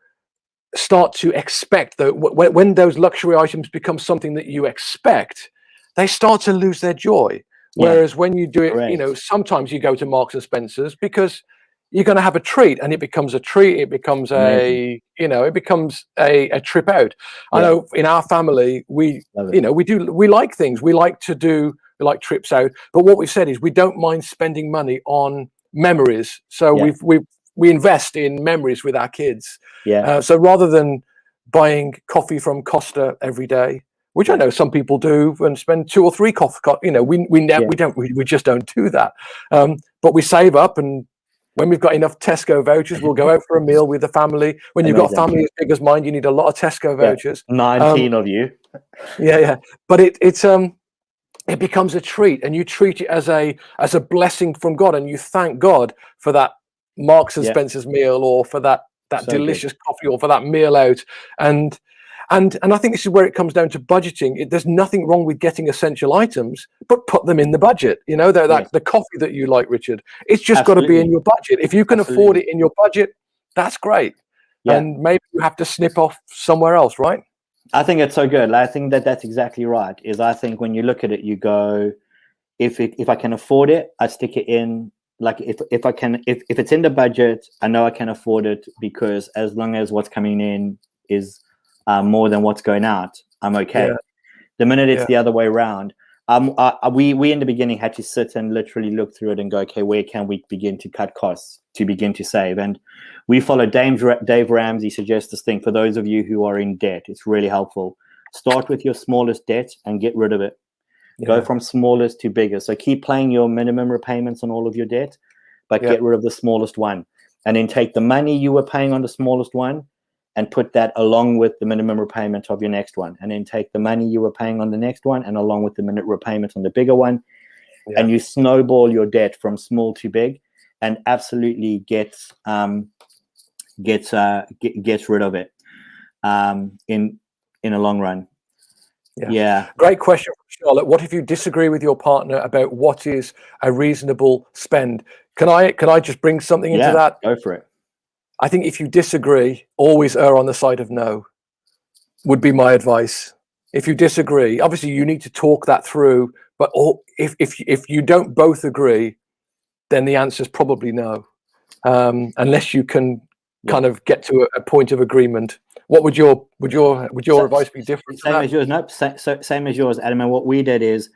start to expect that when those luxury items become something that you expect, they start to lose their joy. Whereas when you do it, sometimes you go to Marks and Spencer's because you're going to have a treat, and it becomes a treat. It becomes a trip out. I know in our family, we like things. We like trips out. But what we've said is we don't mind spending money on memories. So we invest in memories with our kids. So rather than buying coffee from Costa every day, which I know some people do, and spend 2 or 3 coffee, we just don't do that. But we save up, and when we've got enough Tesco vouchers, we'll go out for a meal with the family. When you've got a family as big as mine, you need a lot of Tesco vouchers. 19 of you. But it becomes a treat, and you treat it as a blessing from God, and you thank God for that Marks and Spencer's meal, or for that delicious coffee, or for that meal out. And I think this is where it comes down to budgeting. There's nothing wrong with getting essential items, but put them in the budget. The coffee that you like, Richard, it's just got to be in your budget. If you can afford it in your budget, that's great. And maybe you have to snip off somewhere else, right? I think it's so good. I think that's exactly right. I think when you look at it, you go, if I can afford it, I stick it in. Like if it's in the budget, I know I can afford it, because as long as what's coming in is more than what's going out, I'm okay. The minute it's the other way around, we in the beginning had to sit and literally look through it and go, okay, where can we begin to cut costs to begin to save? And we follow Dave Ramsey suggests this thing for those of you who are in debt. It's really helpful. Start with your smallest debt and get rid of it. Go from smallest to bigger. So keep paying your minimum repayments on all of your debt, but get rid of the smallest one. And then take the money you were paying on the smallest one and put that along with the minimum repayment of your next one. And then take the money you were paying on the next one and along with the minute repayment on the bigger one. Yeah. And you snowball your debt from small to big and absolutely gets rid of it in a long run. Yeah. Great question, Charlotte. What if you disagree with your partner about what is a reasonable spend? Can I just bring something into that? Go for it. I think if you disagree, always err on the side of no, would be my advice. If you disagree, obviously you need to talk that through, but if you don't both agree, then the answer is probably no, unless you can kind of get to a point of agreement. What would your advice be different? Same as yours. Nope. Same as yours, Adam. And what we did is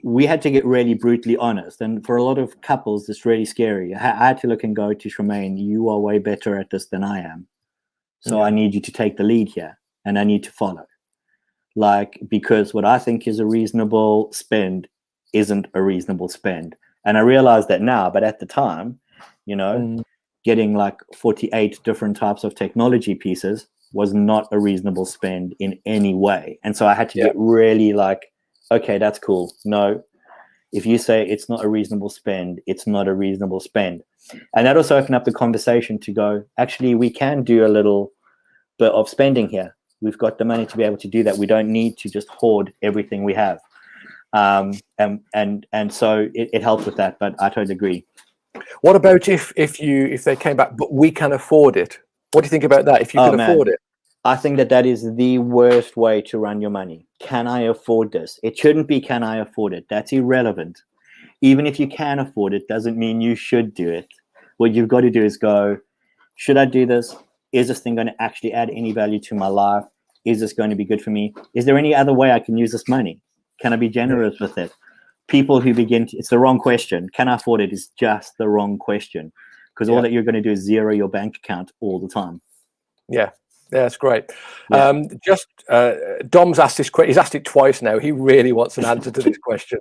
we had to get really brutally honest. And for a lot of couples, it's really scary. I had to look and go to Tremaine, you are way better at this than I am. So I need you to take the lead here and I need to follow. Because what I think is a reasonable spend isn't a reasonable spend. And I realize that now, but at the time, getting like 48 different types of technology pieces was not a reasonable spend in any way. And so I had to get really okay, that's cool. No, if you say it's not a reasonable spend, it's not a reasonable spend. And that also opened up the conversation to go, actually, we can do a little bit of spending here. We've got the money to be able to do that. We don't need to just hoard everything we have. And so it helped with that, but I totally agree. What about if they came back, but we can afford it? What do you think about that? If you can afford it? I think that is the worst way to run your money. Can I afford this? It shouldn't be, can I afford it? That's irrelevant. Even if you can afford it, doesn't mean you should do it. What you've got to do is go, should I do this? Is this thing going to actually add any value to my life? Is this going to be good for me? Is there any other way I can use this money? Can I be generous with it? People who it's the wrong question. Can I afford it is just the wrong question, because all that you're going to do is zero your bank account all the time. Yeah, that's great. Dom's asked this question. He's asked it twice now. He really wants an answer to this question.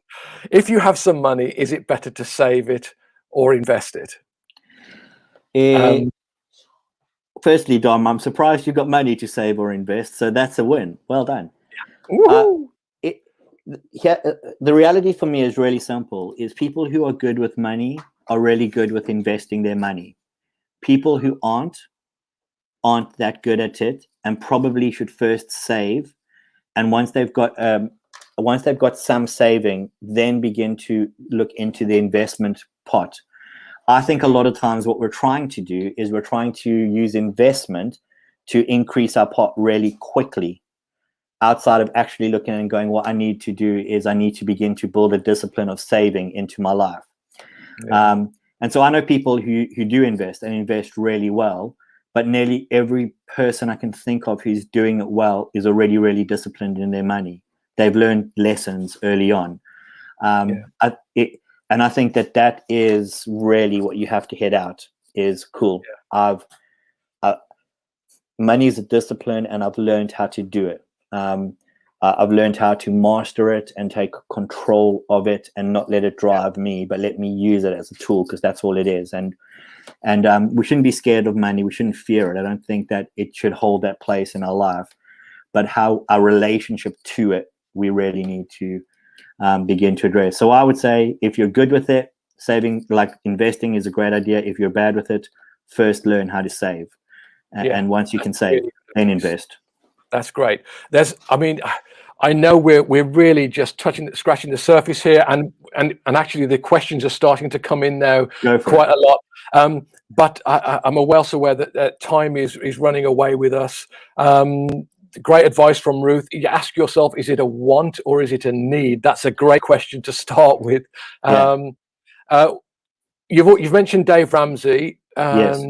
If you have some money, is it better to save it or invest it? Firstly, Dom, I'm surprised you've got money to save or invest, so that's a win. Well done. The reality for me is really simple, is people who are good with money are really good with investing their money. People who aren't that good at it and probably should first save. And once they've got some saving, then begin to look into the investment pot. I think a lot of times what we're trying to do is we're trying to use investment to increase our pot really quickly, outside of actually looking and going, what I need to do is I need to begin to build a discipline of saving into my life. Yeah. And so I know people who do invest and invest really well, but nearly every person I can think of who's doing it well is already really disciplined in their money. They've learned lessons early on. And I think that is really what you have to head out is cool. Yeah. Money is a discipline and I've learned how to do it. I've learned how to master it and take control of it and not let it drive me, but let me use it as a tool, because that's all it is. And we shouldn't be scared of money. We shouldn't fear it. I don't think that it should hold that place in our life, but how our relationship to it, we really need to begin to address. So I would say if you're good with it, saving, like investing, is a great idea. If you're bad with it, first learn how to save. And once you can save, then invest. That's great. I know we're really just scratching the surface here, and actually the questions are starting to come in now quite a lot. But I'm well aware that time is running away with us. Great advice from Ruth. You ask yourself, is it a want or is it a need? That's a great question to start with. You've mentioned Dave Ramsey. Yes.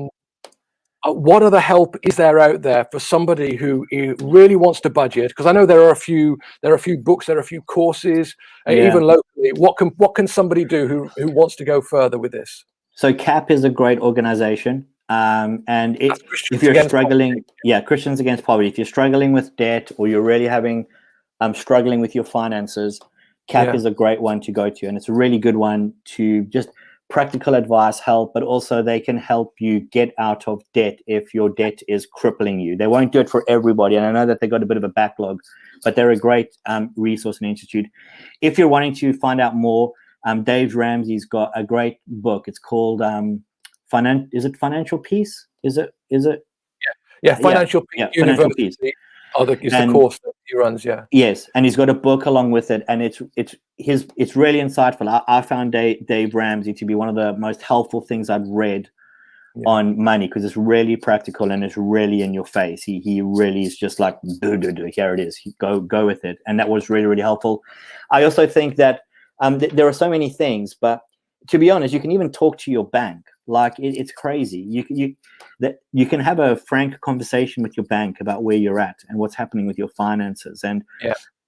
What other help is there out there for somebody who really wants to budget? Because I know there are a few books, there are a few courses, even locally. What can somebody do who wants to go further with this? So CAP is a great organization, and if you're struggling, Christians Against Poverty. If you're struggling with debt or you're really struggling with your finances, CAP is a great one to go to, and it's a really good one to just practical advice help, but also they can help you get out of debt if your debt is crippling you. They won't do it for everybody, and I know that they got a bit of a backlog, but they're a great resource and institute. If you're wanting to find out more, Dave Ramsey's got a great book. It's called Financial Peace? Is it? Yeah, Financial Peace Financial Peace. Is the course that he runs, yeah. Yes, and he's got a book along with it, and it's really insightful. I found Dave Ramsey to be one of the most helpful things I've read on money, because it's really practical and it's really in your face. He really is just like, here it is, go with it, and that was really, really helpful. I also think that there are so many things, but to be honest, you can even talk to your bank. Like it's crazy. You can have a frank conversation with your bank about where you're at and what's happening with your finances. And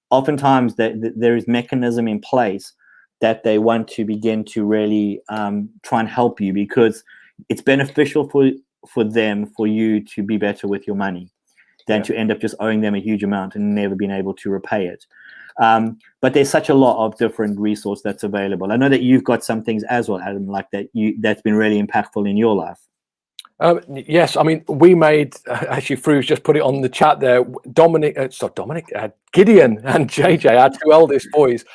oftentimes there is mechanism in place that they want to begin to really try and help you, because it's beneficial for them, for you to be better with your money than to end up just owing them a huge amount and never being able to repay it. But there's such a lot of different resource that's available. I know that you've got some things as well, Adam, like that's been really impactful in your life. Yes, I mean, we made, actually, Fru's just put it on the chat there, Gideon and JJ, our two eldest boys,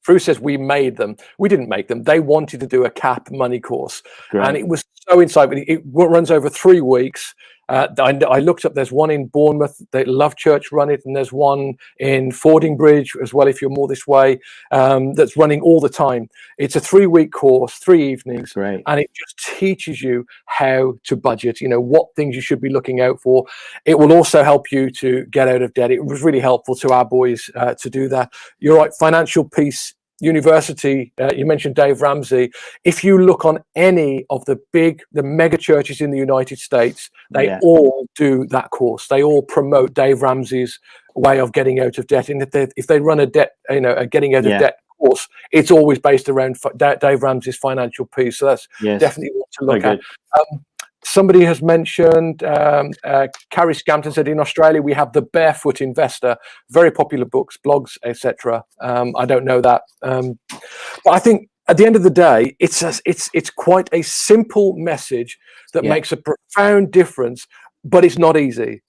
Fru says we made them. We didn't make them. They wanted to do a CAP money course. Great. And it was so insightful. It runs over 3 weeks. I looked up, there's one in Bournemouth, they Love Church run it, and there's one in Fordingbridge as well, if you're more this way, that's running all the time. It's a 3-week course, 3 evenings, right, and it just teaches you how to budget, what things you should be looking out for. It will also help you to get out of debt. It was really helpful to our boys to do that. You're right, Financial Peace University, you mentioned Dave Ramsey. If you look on any of the mega churches in the United States, they all do that course. They all promote Dave Ramsey's way of getting out of debt. And if they run a getting out of debt course, it's always based around Dave Ramsey's Financial Peace. So that's definitely what to look at. Somebody has mentioned, Carrie Scampton said, in Australia we have The Barefoot Investor, very popular books, blogs, etc. I don't know that, but I think at the end of the day, it's quite a simple message that makes a profound difference, but it's not easy.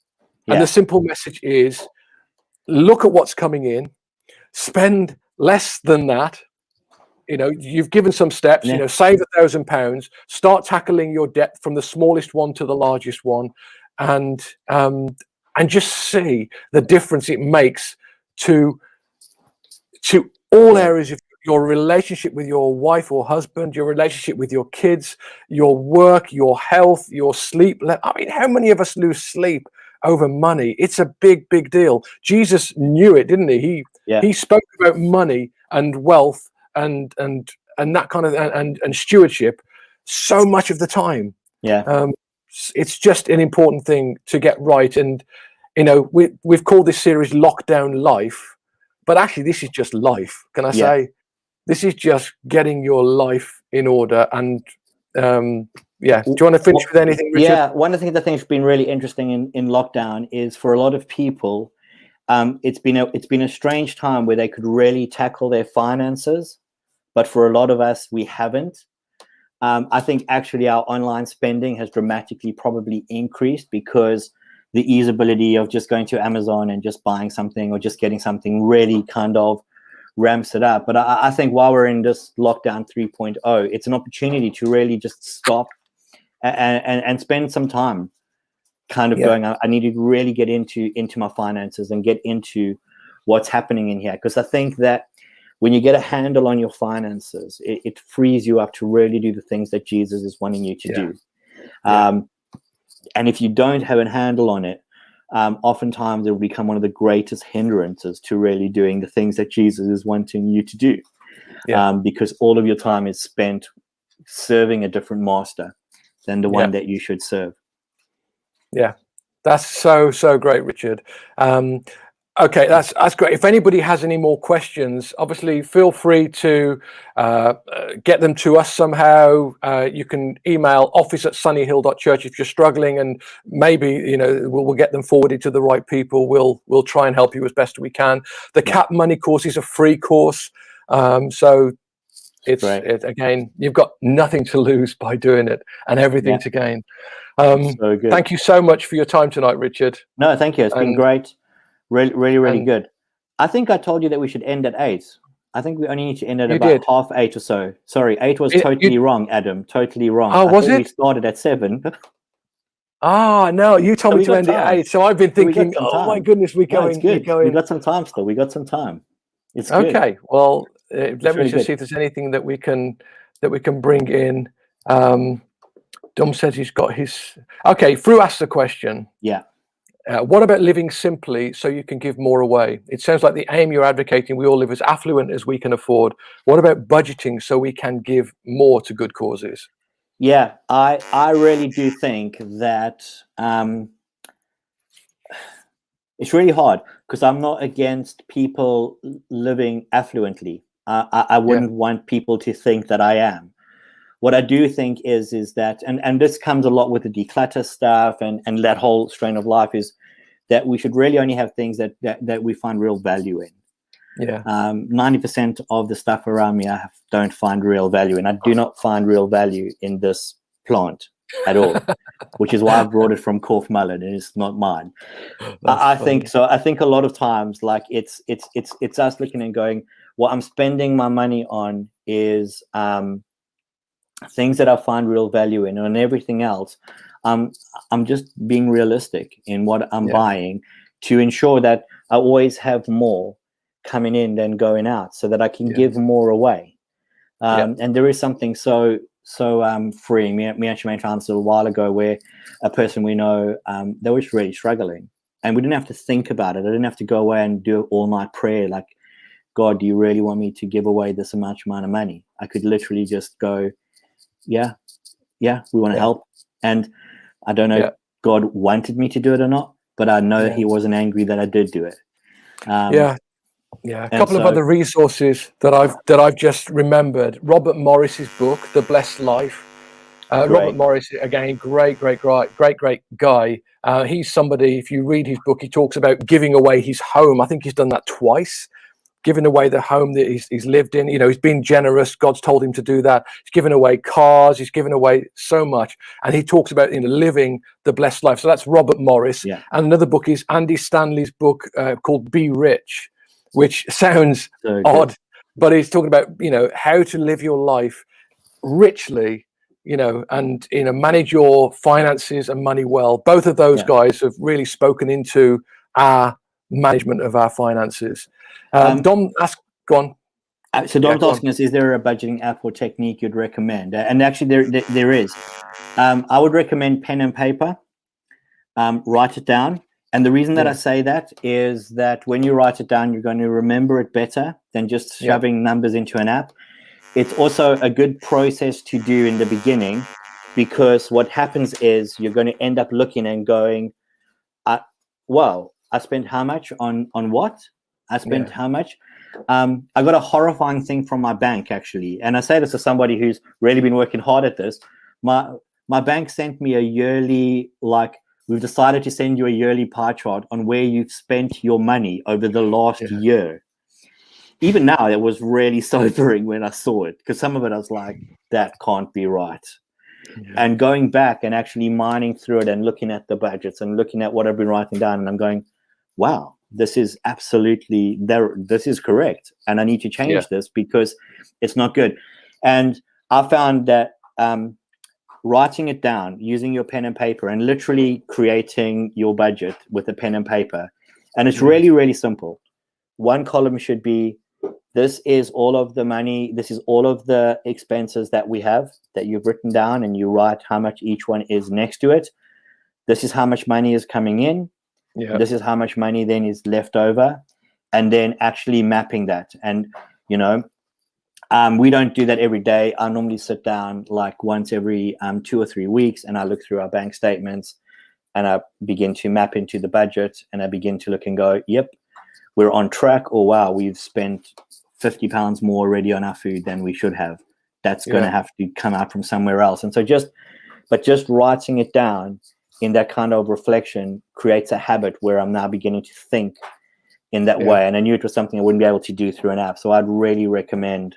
And the simple message is, look at what's coming in, spend less than that. You've given some steps, save £1,000, start tackling your debt from the smallest one to the largest one, and just see the difference it makes to all areas of your relationship with your wife or husband, your relationship with your kids, your work, your health, your sleep. I mean, how many of us lose sleep over money? It's a big, big deal. Jesus knew it, didn't he? He spoke about money and wealth and that kind of and stewardship so much of the time. It's just an important thing to get right. And we've called this series Lockdown Life, but actually this is just life. Can I say this is just getting your life in order? And do you want to finish with anything, Richard? One of the things I think has been really interesting in lockdown is, for a lot of people, it's been a strange time where they could really tackle their finances. But for a lot of us, we haven't. I think actually our online spending has dramatically probably increased, because the easeability of just going to Amazon and just buying something or just getting something really kind of ramps it up. But I think while we're in this lockdown 3.0, it's an opportunity to really just stop and spend some time kind of going, I need to really get into my finances and get into what's happening in here. Because I think that when you get a handle on your finances, it frees you up to really do the things that Jesus is wanting you to do. And if you don't have a handle on it, oftentimes it will become one of the greatest hindrances to really doing the things that Jesus is wanting you to do. Because all of your time is spent serving a different master than the one that you should serve. That's so great, Richard. Okay, that's great. If anybody has any more questions, obviously feel free to get them to us somehow. You can email office@sunnyhill.church if you're struggling, and maybe we'll get them forwarded to the right people. We'll try and help you as best we can. The CAP Money course is a free course, so Again, you've got nothing to lose by doing it and everything to gain. So good. Thank you so much for your time tonight, Richard. No, thank you. It's been great. Really good. I think I told you that we should end at 8. I think we only need to end at about 8:30 or so. Sorry, 8 was totally wrong, Adam. Totally wrong. Oh, was it? We started at 7. No, you told me to end at 8. So I've been thinking, oh my goodness, we're going. We got some time still. We got some time. It's good. Okay. Well, let me just see if there's anything that we can bring in. Dom says he's got his. Okay, Fru asked the question. Yeah. What about living simply so you can give more away? It sounds like the aim you're advocating, we all live as affluent as we can afford. What about budgeting so we can give more to good causes? Yeah, I really do think that it's really hard because I'm not against people living affluently. I wouldn't want people to think that I am. What I do think is that, and this comes a lot with the declutter stuff and that whole strain of life, is that we should really only have things that we find real value in. Yeah. 90% of the stuff around me I don't find real value in. I do not find real value in this plant at all, which is why I brought it from Corf Mullen and it's not mine. I think so. I think a lot of times, like it's us looking and going, what I'm spending my money on is things that I find real value in, and everything else, I'm just being realistic in what I'm buying to ensure that I always have more coming in than going out, so that I can give more away. And there is something so freeing. Me actually made friends a little while ago where a person we know, they were really struggling, and we didn't have to think about it. I didn't have to go away and do all night prayer like, God, do you really want me to give away this much amount of money? I could literally just go, yeah, we want to help. And I don't know if God wanted me to do it or not, but I know he wasn't angry that I did do it. A couple of other resources that I've just remembered. Robert Morris's book, The Blessed Life. Robert Morris, again, great guy. He's somebody, if you read his book, he talks about giving away his home. I think he's done that twice. Giving away the home that he's lived in. You know, he's been generous. God's told him to do that. He's given away cars. He's given away so much. And he talks about, living the blessed life. So that's Robert Morris. Yeah. And another book is Andy Stanley's book called Be Rich, which sounds odd, but he's talking about, how to live your life richly, and, manage your finances and money well. Both of those guys have really spoken into our management of our finances. Dom, go on. So Dom's asking us, is there a budgeting app or technique you'd recommend? And actually there is. I would recommend pen and paper. Write it down. And the reason that I say that is that when you write it down, you're going to remember it better than just shoving numbers into an app. It's also a good process to do in the beginning, because what happens is you're going to end up looking and going, I spent how much on what? I spent how much? I got a horrifying thing from my bank, actually. And I say this to somebody who's really been working hard at this. My bank sent me a yearly, we've decided to send you a yearly pie chart on where you've spent your money over the last year. Even now, it was really sobering when I saw it, because some of it I was like, that can't be right. Yeah. And going back and actually mining through it and looking at the budgets and looking at what I've been writing down, and I'm going, wow, this is absolutely there. This is correct. And I need to change this because it's not good. And I found that writing it down, using your pen and paper, and literally creating your budget with a pen and paper. And it's really, really simple. One column should be, this is all of the money, this is all of the expenses that we have that you've written down, and you write how much each one is next to it. This is how much money is coming in. This is how much money then is left over, and then actually mapping that. And, we don't do that every day. I normally sit down once every 2 or 3 weeks, and I look through our bank statements, and I begin to map into the budget, and I begin to look and go, yep, we're on track, or wow, we've spent £50 more already on our food than we should have. That's going to have to come out from somewhere else. And so just writing it down in that kind of reflection creates a habit where I'm now beginning to think in that way. And I knew it was something I wouldn't be able to do through an app. So I'd really recommend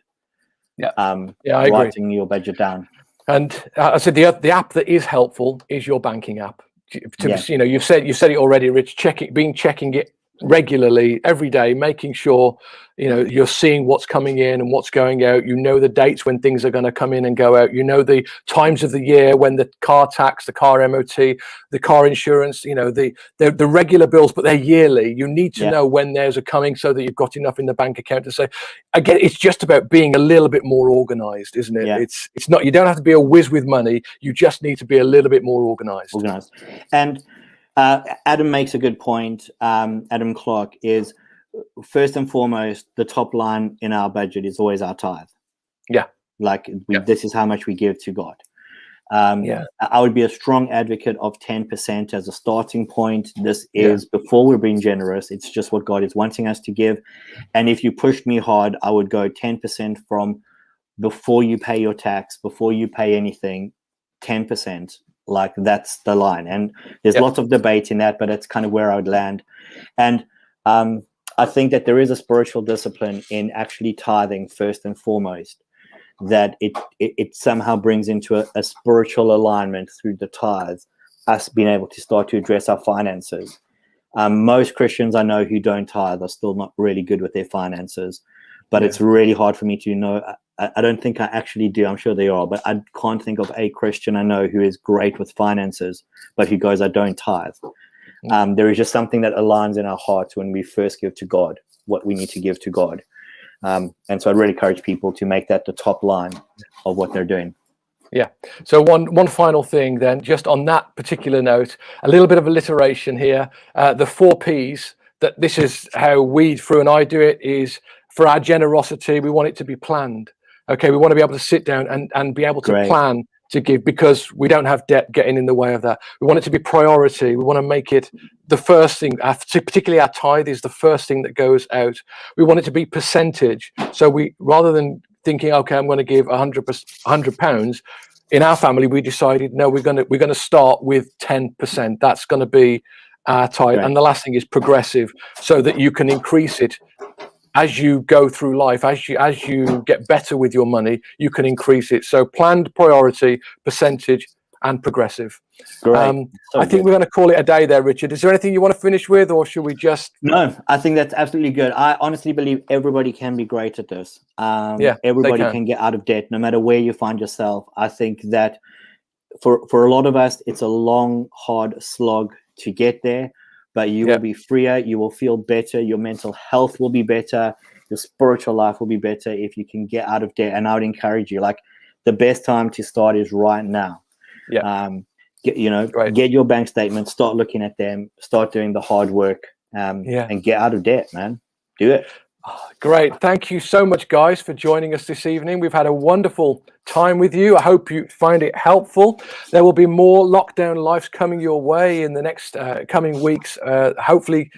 I agree. writing your budget down. And I said the app that is helpful is your banking app. You've said it already, Rich. Checking it regularly every day, making sure you're seeing what's coming in and what's going out. The dates when things are going to come in and go out. The times of the year when the car tax, the car MOT, the car insurance. The regular bills, but they're yearly. You need to know when theirs are coming so that you've got enough in the bank account to say. Again, it's just about being a little bit more organized, isn't it? Yeah. It's not. You don't have to be a whiz with money. You just need to be a little bit more organized. And Adam makes a good point. Adam Clark is, first and foremost, the top line in our budget is always our tithe. Yeah. This is how much we give to God. I would be a strong advocate of 10% as a starting point. This is before we're being generous. It's just what God is wanting us to give. And if you pushed me hard, I would go 10% from before you pay your tax, before you pay anything, 10%. That's the line. And there's lots of debate in that, but that's kind of where I would land. And I think that there is a spiritual discipline in actually tithing first and foremost, that it somehow brings into a spiritual alignment through the tithes, us being able to start to address our finances. Most Christians I know who don't tithe are still not really good with their finances, but it's really hard for me to know. I don't think I actually do. I'm sure they are, but I can't think of a Christian I know who is great with finances, but who goes, I don't tithe. There is just something that aligns in our hearts when we first give to God what we need to give to God. And so I'd really encourage people to make that the top line of what they're doing. Yeah. So one final thing then, just on that particular note, a little bit of alliteration here. The 4 Ps, that this is how we, Fru and I, do it, is for our generosity, we want it to be planned. Okay, we want to be able to sit down and be able to plan to give, because we don't have debt getting in the way of that. We want it to be priority. We want to make it the first thing, particularly our tithe is the first thing that goes out. We want it to be percentage. So we, rather than thinking, okay, I'm going to give £100, in our family, we decided, no, we're going to start with 10%. That's going to be our tithe. And the last thing is progressive, so that you can increase it as you go through life. As you get better with your money, you can increase it. So planned, priority, percentage, and progressive. I think we're going to call it a day there, Richard. Is there anything you want to finish with, or should we just? No, I think that's absolutely good. I honestly believe everybody can be great at this. Everybody can get out of debt, no matter where you find yourself. I think that for a lot of us, it's a long, hard slog to get there. But you will be freer, you will feel better, your mental health will be better, your spiritual life will be better if you can get out of debt. And I would encourage you, the best time to start is right now. Get your bank statements, start looking at them, start doing the hard work, and get out of debt, man. Do it. Great. Thank you so much, guys, for joining us this evening. We've had a wonderful time with you. I hope you find it helpful. There will be more Lockdown Lives coming your way in the next coming weeks. Hopefully,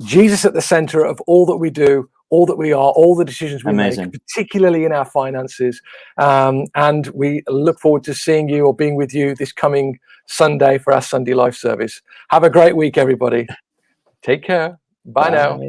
Jesus at the center of all that we do, all that we are, all the decisions we make, particularly in our finances. And we look forward to seeing you or being with you this coming Sunday for our Sunday Life service. Have a great week, everybody. Take care. Bye now.